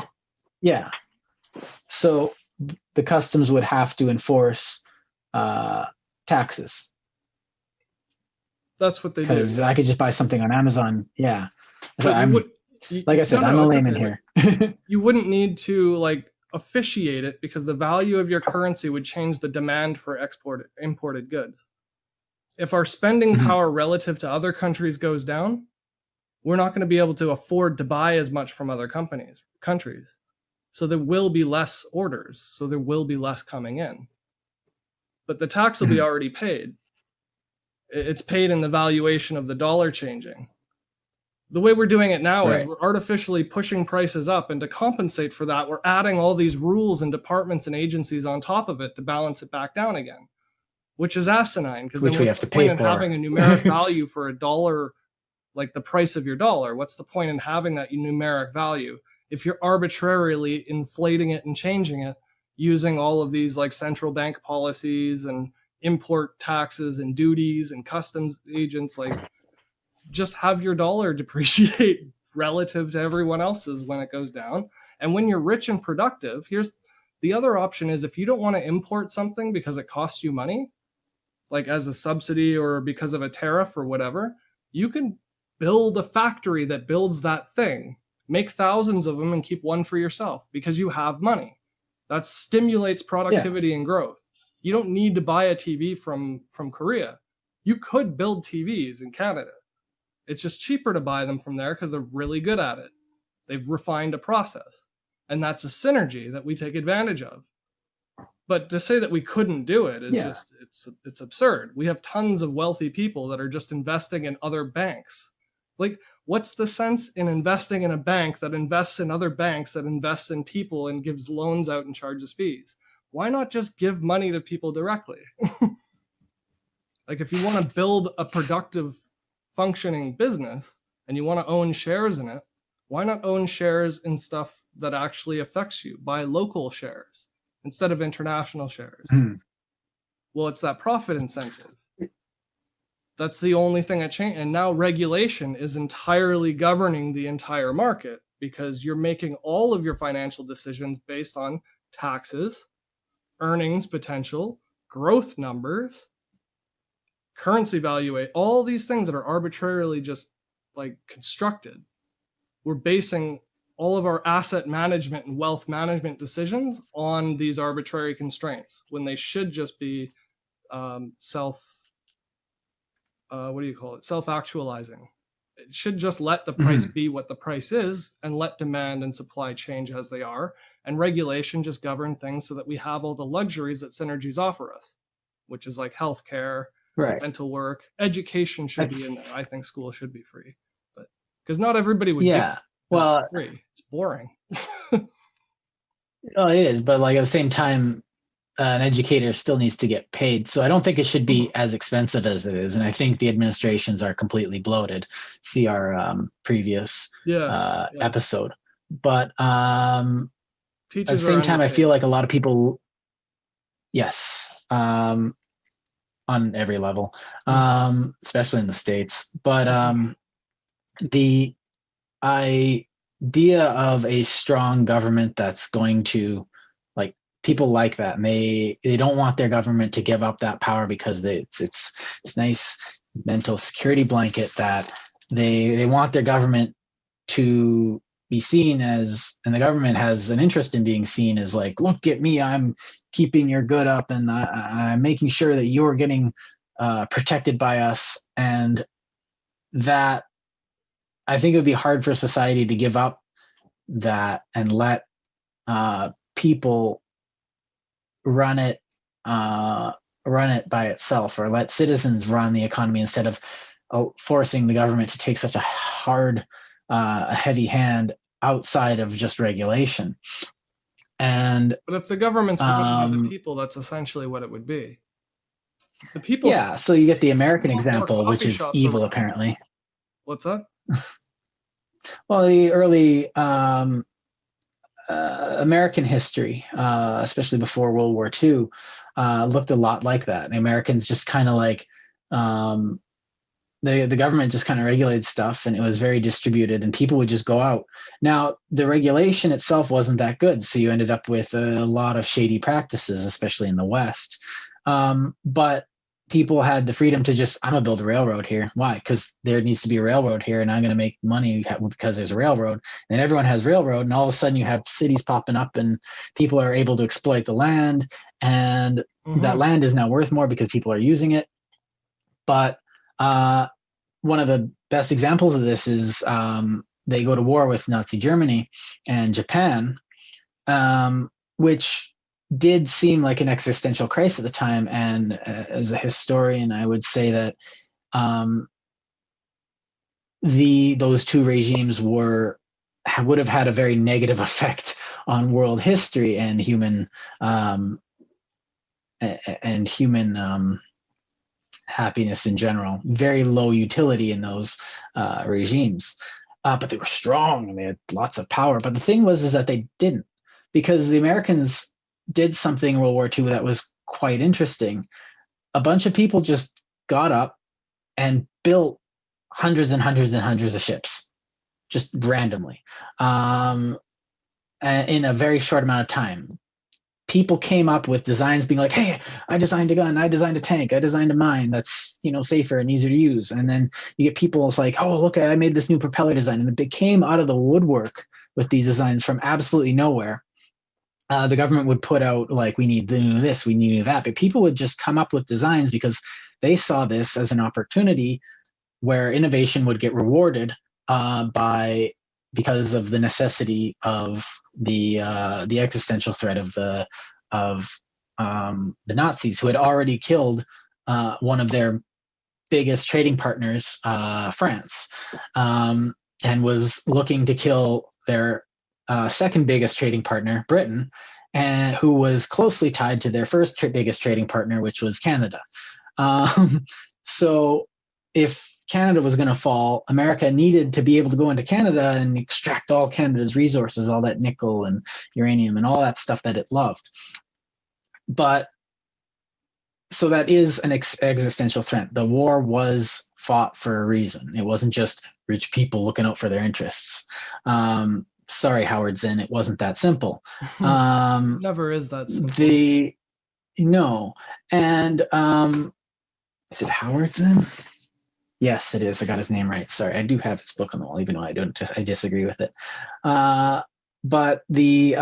Yeah. So the customs would have to enforce taxes. That's what they do. Because I could just buy something on Amazon. Yeah. So like I said, I'm a layman here. You wouldn't need to like officiate it because the value of your currency would change the demand for imported goods. If our spending power relative to other countries goes down, we're not going to be able to afford to buy as much from other countries. So there will be less orders. So there will be less coming in. But the tax will be already paid. It's paid in the valuation of the dollar changing. The way we're doing it now is we're artificially pushing prices up, and to compensate for that, we're adding all these rules and departments and agencies on top of it to balance it back down again, which is asinine, because then what's the point in having a numeric value for a dollar, like the price of your dollar? What's the point in having that numeric value if you're arbitrarily inflating it and changing it using all of these like central bank policies and import taxes and duties and customs agents? Like, just have your dollar depreciate relative to everyone else's when it goes down. And when you're rich and productive, here's the other option: is if you don't want to import something because it costs you money, like as a subsidy or because of a tariff or whatever, you can build a factory that builds that thing, make thousands of them and keep one for yourself because you have money. That stimulates productivity and growth. You don't need to buy a TV from Korea. You could build TVs in Canada. It's just cheaper to buy them from there because they're really good at it. They've refined a process. And that's a synergy that we take advantage of. But to say that we couldn't do it is just, it's absurd. We have tons of wealthy people that are just investing in other banks. Like, what's the sense in investing in a bank that invests in other banks that invests in people and gives loans out and charges fees? Why not just give money to people directly? Like, if you want to build a productive, functioning business and you want to own shares in it, why not own shares in stuff that actually affects you? Buy local shares instead of international shares. Well, it's that profit incentive. That's the only thing that changed. And now regulation is entirely governing the entire market because you're making all of your financial decisions based on taxes, earnings potential, growth numbers, currency valuation, all these things that are arbitrarily just like constructed. We're basing all of our asset management and wealth management decisions on these arbitrary constraints when they should just be self-actualizing. It should just let the price be what the price is and let demand and supply change as they are. And regulation just govern things so that we have all the luxuries that synergies offer us, which is like healthcare, mental work, education should be in there. I think school should be free, but because not everybody would. Well, free. It's boring. Oh, it is, but like at the same time, an educator still needs to get paid. So I don't think it should be as expensive as it is. And I think the administrations are completely bloated. See our previous episode. But at the same time, I feel like a lot of people, on every level, especially in the States. But the idea of a strong government that's going to, like, people like that, and they don't want their government to give up that power because it's nice mental security blanket that they want their government to be seen as, and the government has an interest in being seen as like, look at me, I'm keeping your good up, and I'm making sure that you're getting protected by us. And that, I think it would be hard for society to give up that and let people run it by itself, or let citizens run the economy instead of forcing the government to take such a hard, heavy hand outside of just regulation. But if the government's working with the people, that's essentially what it would be. The people. Yeah, so you get the American example, which is evil, apparently. What's that? Well, the early American history, especially before World War II, looked a lot like that. The Americans just kind of like um, the government just kind of regulated stuff, and it was very distributed, and people would just go out. Now, the regulation itself wasn't that good, so you ended up with a lot of shady practices, especially in the West. But people had the freedom to just, I'm gonna build a railroad here. Why? Because there needs to be a railroad here, and I'm gonna make money because there's a railroad. And everyone has railroad, and all of a sudden you have cities popping up, and people are able to exploit the land, and that land is now worth more because people are using it. But one of the best examples of this is they go to war with Nazi Germany and Japan, which did seem like an existential crisis at the time. And as a historian, I would say that those two regimes would have had a very negative effect on world history and human happiness in general. Very low utility in those regimes, but they were strong and they had lots of power. But the thing is that they didn't, because the Americans did something in World War II that was quite interesting. A bunch of people just got up and built hundreds and hundreds and hundreds of ships, just randomly, in a very short amount of time. People came up with designs being like, hey, I designed a gun, I designed a tank, I designed a mine that's, safer and easier to use. And then you get people like, oh, look, I made this new propeller design. And they came out of the woodwork with these designs from absolutely nowhere. The government would put out like, we need this, we need that. But people would just come up with designs because they saw this as an opportunity where innovation would get rewarded because of the necessity of the existential threat of the Nazis, who had already killed one of their biggest trading partners, France, and was looking to kill their second biggest trading partner, Britain, and who was closely tied to their first biggest trading partner, which was Canada. So if Canada was going to fall, America needed to be able to go into Canada and extract all Canada's resources, all that nickel and uranium and all that stuff that it loved. But so that is an existential threat. The war was fought for a reason. It wasn't just rich people looking out for their interests. Sorry, Howard Zinn, it wasn't that simple. Never is that simple. And is it Howard Zinn? Yes, it is. I got his name right. Sorry, I do have his book on the wall, even though I disagree with it. But the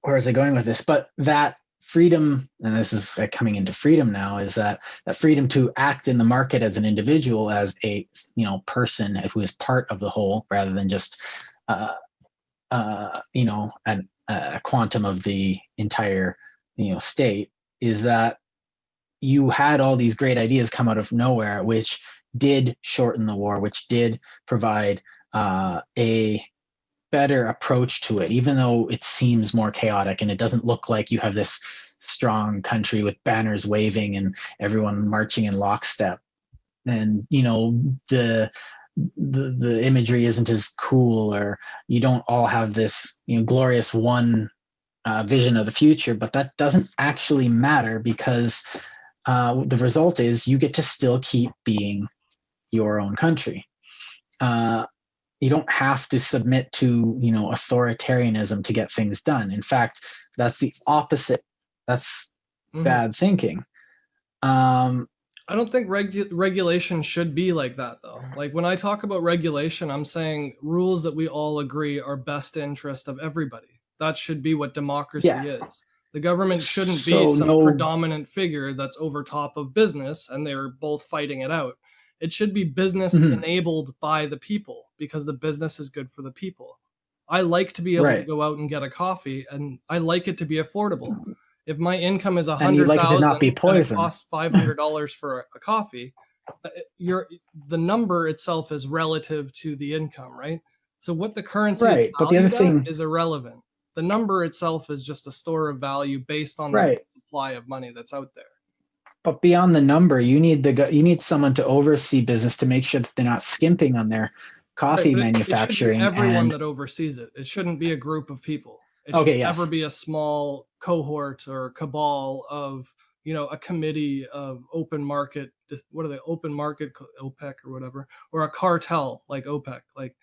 where was I going with this? But that freedom, and this is coming into freedom now, is that freedom to act in the market as an individual, as a person who is part of the whole, rather than just a quantum of the entire state, is that you had all these great ideas come out of nowhere, which did shorten the war, which did provide a better approach to it, even though it seems more chaotic and it doesn't look like you have this strong country with banners waving and everyone marching in lockstep. And the imagery isn't as cool, or you don't all have this glorious one vision of the future. But that doesn't actually matter, because the result is you get to still keep being your own country. You don't have to submit to authoritarianism to get things done. In fact, that's the opposite. That's bad thinking. I don't think regulation should be like that, though. Like, when I talk about regulation, I'm saying rules that we all agree are best interest of everybody. That should be what democracy is. The government shouldn't be some predominant figure that's over top of business and they're both fighting it out. It should be business enabled by the people, because the business is good for the people. I like to be able to go out and get a coffee, and I like it to be affordable. If my income is $100,000 and it costs $500 for a coffee, the number itself is relative to the income, right? So what the currency is valued at is irrelevant. The number itself is just a store of value based on the supply of money that's out there. But beyond the number, you need someone to oversee business to make sure that they're not skimping on their Right, coffee but it should be manufacturing. everyone And that oversees it. It shouldn't be a group of people. It should okay, never yes, be a small cohort or cabal of, a committee of open market. What are they? Open market, OPEC or whatever, or a cartel like OPEC. Like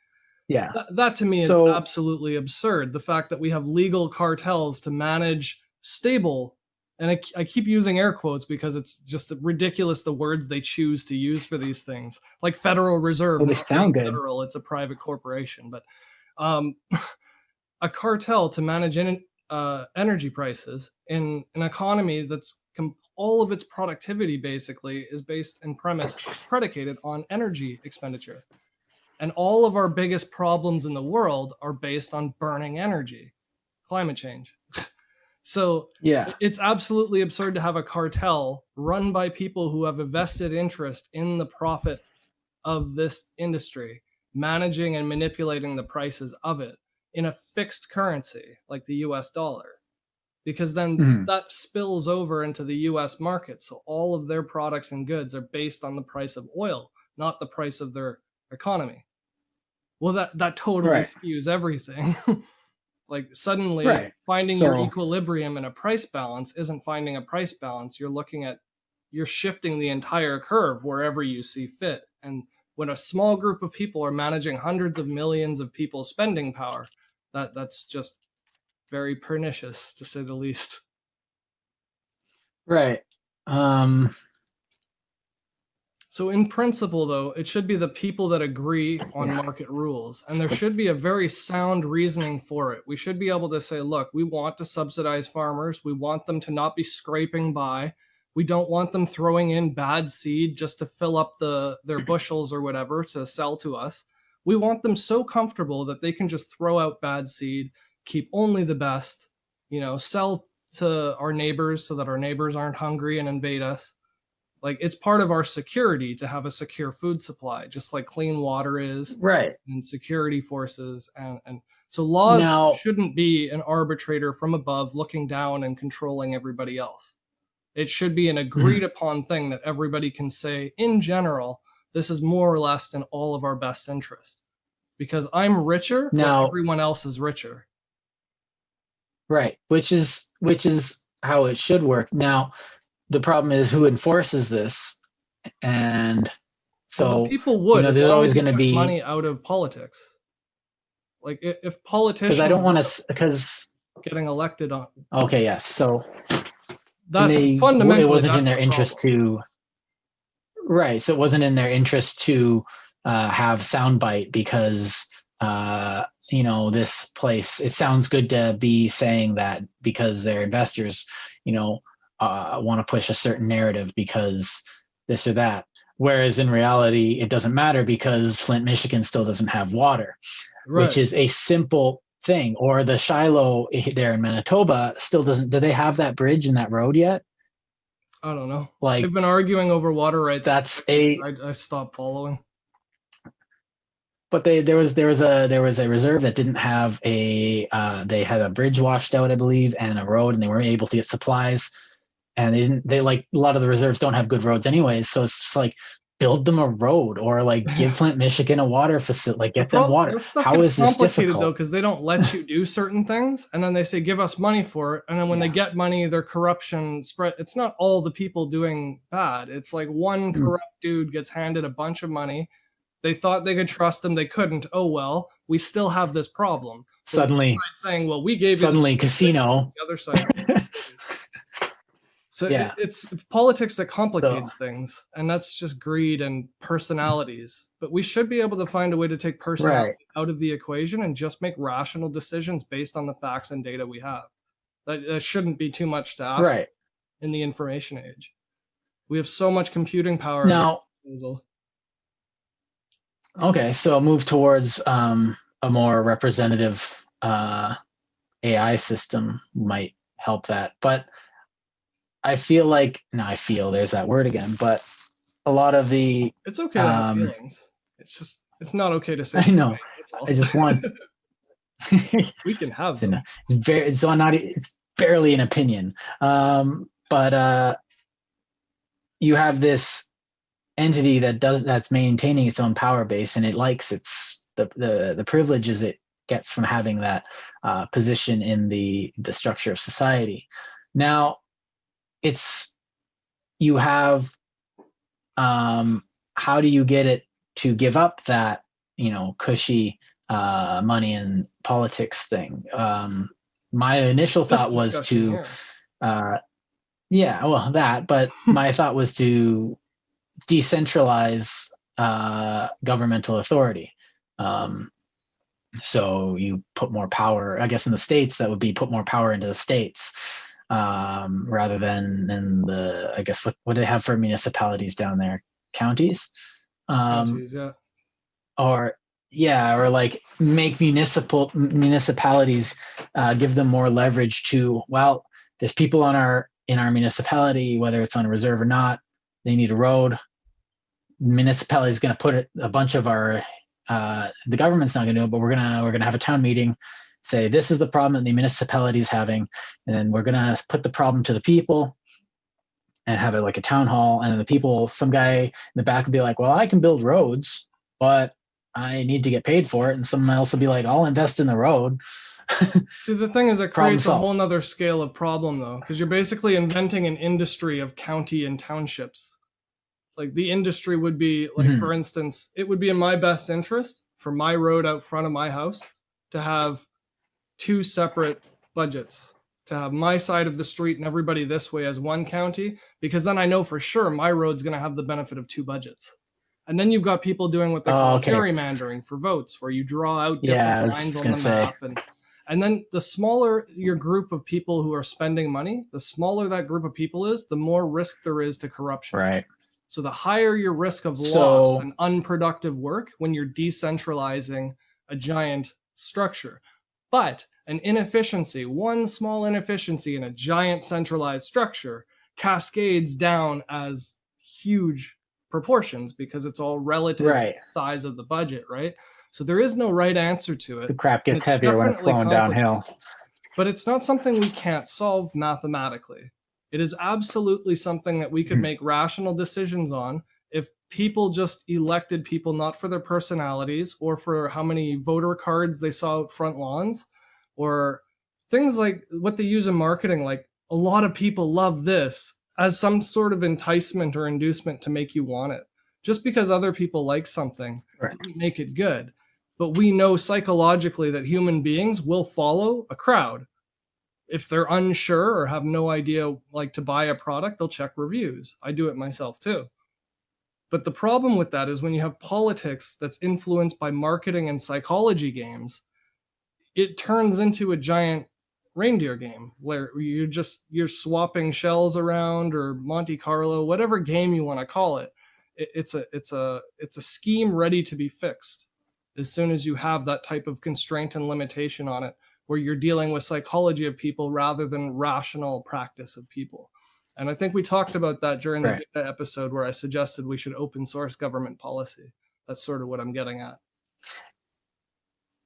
yeah. that to me is So absolutely absurd. The fact that we have legal cartels to manage stable, and I keep using air quotes because it's just ridiculous the words they choose to use for these things. Like Federal Reserve, they not being sound good. federal, it's a private corporation. But um, a cartel to manage energy prices in an economy that's all of its productivity basically is based and predicated on energy expenditure. And all of our biggest problems in the world are based on burning energy, climate change. So Yeah. it's absolutely absurd to have a cartel run by people who have a vested interest in the profit of this industry, managing and manipulating the prices of it in a fixed currency like the US dollar. Because then Mhm. that spills over into the US market. So all of their products and goods are based on the price of oil, not the price of their economy. Well, that totally Right. skews everything. Like suddenly Right. finding your So equilibrium in a price balance isn't finding a price balance. You're shifting the entire curve wherever you see fit. And when a small group of people are managing hundreds of millions of people's spending power, that's just very pernicious to say the least. right. Um, So in principle, though, it should be the people that agree on market rules, and there should be a very sound reasoning for it. We should be able to say, look, we want to subsidize farmers. We want them to not be scraping by. We don't want them throwing in bad seed just to fill up their bushels or whatever to sell to us. We want them so comfortable that they can just throw out bad seed, keep only the best, sell to our neighbors so that our neighbors aren't hungry and invade us. Like it's part of our security to have a secure food supply, just like clean water is, right. and security forces. And so laws Now, shouldn't be an arbitrator from above looking down and controlling everybody else. It should be an agreed mhm. upon thing that everybody can say, in general, this is more or less in all of our best interest. Because I'm richer when Now, everyone else is richer. right, which is how it should work. Now, the problem is who enforces this, and Well, the so people would, as there's long as always you going to took be, money out of politics. Like if because I politicians don't want were to, because getting elected on, okay, yes, so that's it fundamentally wasn't in that's their the interest problem. to, right, so it wasn't in their interest to have soundbite because this place, it sounds good to be saying that because their investors you know want to push a certain narrative because this or that, whereas in reality it doesn't matter because Flint, Michigan still doesn't have water, which Right. is a simple thing. Or the Shiloh there in Manitoba still doesn't, do they have that bridge and that road yet? I don't know. Like They've been arguing over water rights for that's decades. a, I stopped following. but there was a reserve that didn't have a they had a bridge washed out, I believe, and a road, and they weren't able to get supplies, and they like a lot of the reserves don't have good roads anyways, so it's just like build them a road or like give Flint, Michigan a water facility, like The get them problem water. that stuff How gets is this complicated though difficult? because they don't let you do certain things, and then they say give us money for it, and then when they Yeah. get money, their corruption spread. It's not all the people doing bad. It's like one Mm. corrupt dude gets handed a bunch of money. They thought they could trust him. They couldn't. Oh well, we still have this problem. The one Suddenly side saying, "Well, we gave you the suddenly money to fix it." casino. The other side. So Yeah. it's politics that So complicates things, and that's just greed and personalities. But we should be able to find a way to take right. personality out of the equation and just make rational decisions based on the facts and data we have. That shouldn't be too much to ask Right. in the information age. We have so much computing power at our Now, disposal. okay, so I'll move towards a more representative AI system might help that. But I feel like, no, I feel there's that word again, but a lot of the, It's okay to have um, feelings. It's not okay to say I they're know, right. That's I all. just want, We can have it's, them. it's very, it's not, it's barely an opinion. But you have this entity that's maintaining its own power base, and it likes the privileges it gets from having that position in the structure of society. Now, you have how do you get it to give up that cushy money and politics thing? My initial thought was to but my thought was to decentralize governmental authority. So you put more power, I guess in the states, that would be put more power into the states, rather than in I guess what do they have for municipalities down there? Counties? Counties, yeah. Or like make municipalities, give them more leverage to, well, there's people in our municipality, whether it's on a reserve or not, they need a road. Municipality is going to put a bunch of our the government's not going to do it, but we're gonna have a town meeting, say this is the problem that the municipality is having, and then we're gonna put the problem to the people and have it like a town hall, and the people, some guy in the back would be like, well, I can build roads, but I need to get paid for it, and someone else will be like, I'll invest in the road. See, the thing is, it creates a whole nother scale of problem, though, because you're basically inventing an industry of county and townships. Like, the industry would be, like, for instance, it would be in my best interest for my road out front of my house to have 2 separate budgets, to have my side of the street and everybody this way as one county, because then I know for sure my road's going to have the benefit of 2 budgets. And then you've got people doing what they call gerrymandering for votes, where you draw out different lines on the map. And then the smaller your group of people who are spending money, the smaller that group of people is, the more risk there is to corruption. Right. So the higher your risk of loss and unproductive work when you're decentralizing a giant structure. But an inefficiency, one small inefficiency in a giant centralized structure, cascades down as huge proportions because it's all relative to the size of the budget, right? So there is no right answer to it. The crap gets heavier when it's flowing downhill. But it's not something we can't solve mathematically. It is absolutely something that we could make rational decisions on if people just elected people not for their personalities or for how many voter cards they saw out front lawns, or things like what they use in marketing, like a lot of people love this, as some sort of enticement or inducement to make you want it. Just because other people like something doesn't make it good. But we know psychologically that human beings will follow a crowd. If they're unsure or have no idea, like, to buy a product, they'll check reviews. I do it myself too. But the problem with that is when you have politics that's influenced by marketing and psychology games, it turns into a giant reindeer game where you're swapping shells around, or Monte Carlo, whatever game you want to call it. It's a scheme ready to be fixed as soon as you have that type of constraint and limitation on it, where you're dealing with psychology of people rather than rational practice of people. And I think we talked about that during the episode where I suggested we should open source government policy. That's sort of what I'm getting at.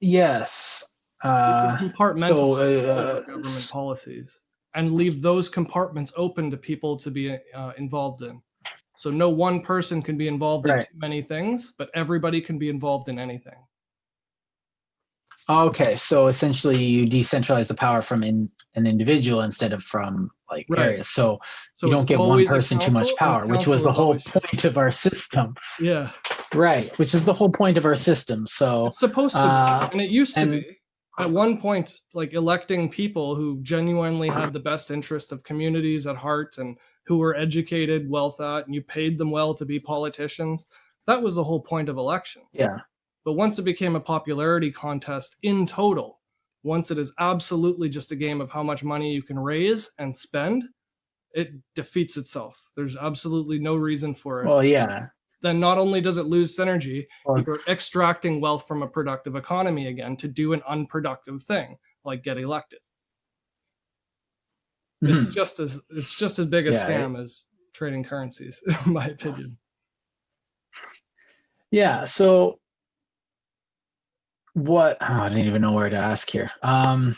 Yes. We should compartmentalize all of our government policies and leave those compartments open to people to be involved in. So no one person can be involved in too many things, but everybody can be involved in anything. Okay, so essentially you decentralize the power from an individual instead of from areas. So you don't give one person too much power, which was the whole point of our system. Yeah. Right, which is the whole point of our system. So it's supposed to be, and it used to be. At one point, like, electing people who genuinely had the best interest of communities at heart and who were educated, well thought, and you paid them well to be politicians. That was the whole point of elections. Yeah. But once it became a popularity contest in total, once it is absolutely just a game of how much money you can raise and spend, it defeats itself. There's absolutely no reason for it. Well, yeah. Then not only does it lose synergy, you're extracting wealth from a productive economy again to do an unproductive thing, like get elected. Mm-hmm. It's just as big a scam as trading currencies, in my opinion. Yeah, so I didn't even know where to ask here. Well,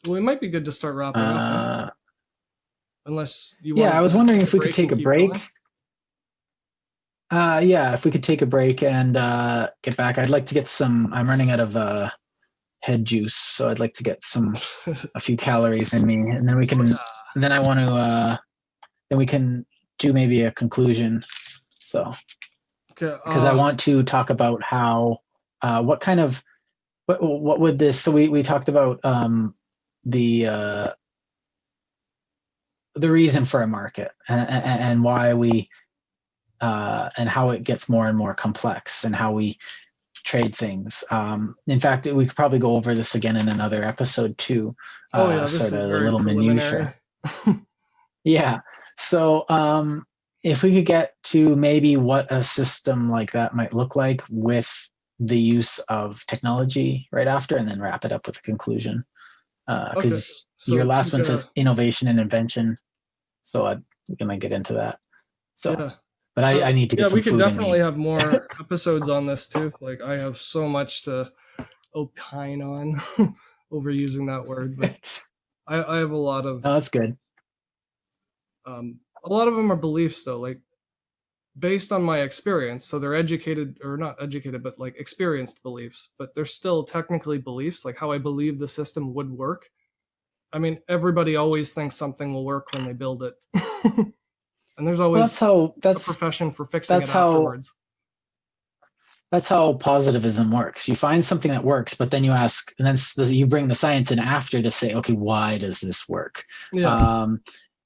it might be good to start wrapping up. Unless you Yeah, wanted I was to wondering take if we could take a and keep break. going. Yeah, if we could take a break and get back. I'd like to get some. I'm running out of head juice, so I'd like to get a few calories in me, and then we can. And then I want to. Then we can do maybe a conclusion. So, Okay, because I want to talk about how, what kind of, what would this? So we talked about the reason for a market and why we and how it gets more and more complex and how we trade things. In fact, we could probably go over this again in another episode too. this sort is of very little preliminary. minutia. Yeah. So if we could get to maybe what a system like that might look like with the use of technology right after, and then wrap it up with a conclusion. Because your last one says innovation and invention. So we might get into that. So, yeah. But I need to get some we could food definitely have more episodes on this too. Like I have so much to opine on, overusing that word, but I have a lot of. Oh, that's good. A lot of them are beliefs though, like based on my experience. So they're educated or not educated, but like experienced beliefs, but they're still technically beliefs, like how I believe the system would work. I mean, everybody always thinks something will work when they build it. And there's always a profession for fixing it afterwards. That's how positivism works. You find something that works, but then you ask, and then you bring the science in after to say, okay, why does this work? Yeah.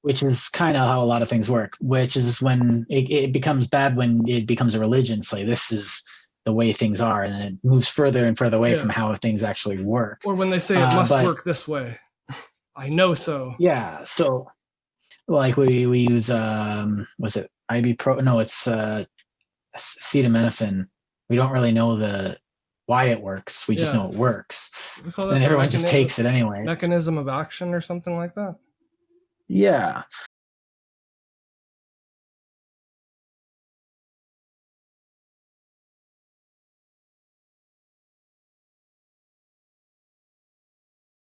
Which is kind of how a lot of things work, which is when it becomes bad when it becomes a religion. It's like, this is the way things are, and then it moves further and further away from how things actually work. Or when they say it must work this way. I know so. Yeah. So like we use, was it ibuprofen? No, it's acetaminophen. We don't really know why it works. We just know it works. And everyone just takes it anyway. Mechanism of action or something like that. Yeah.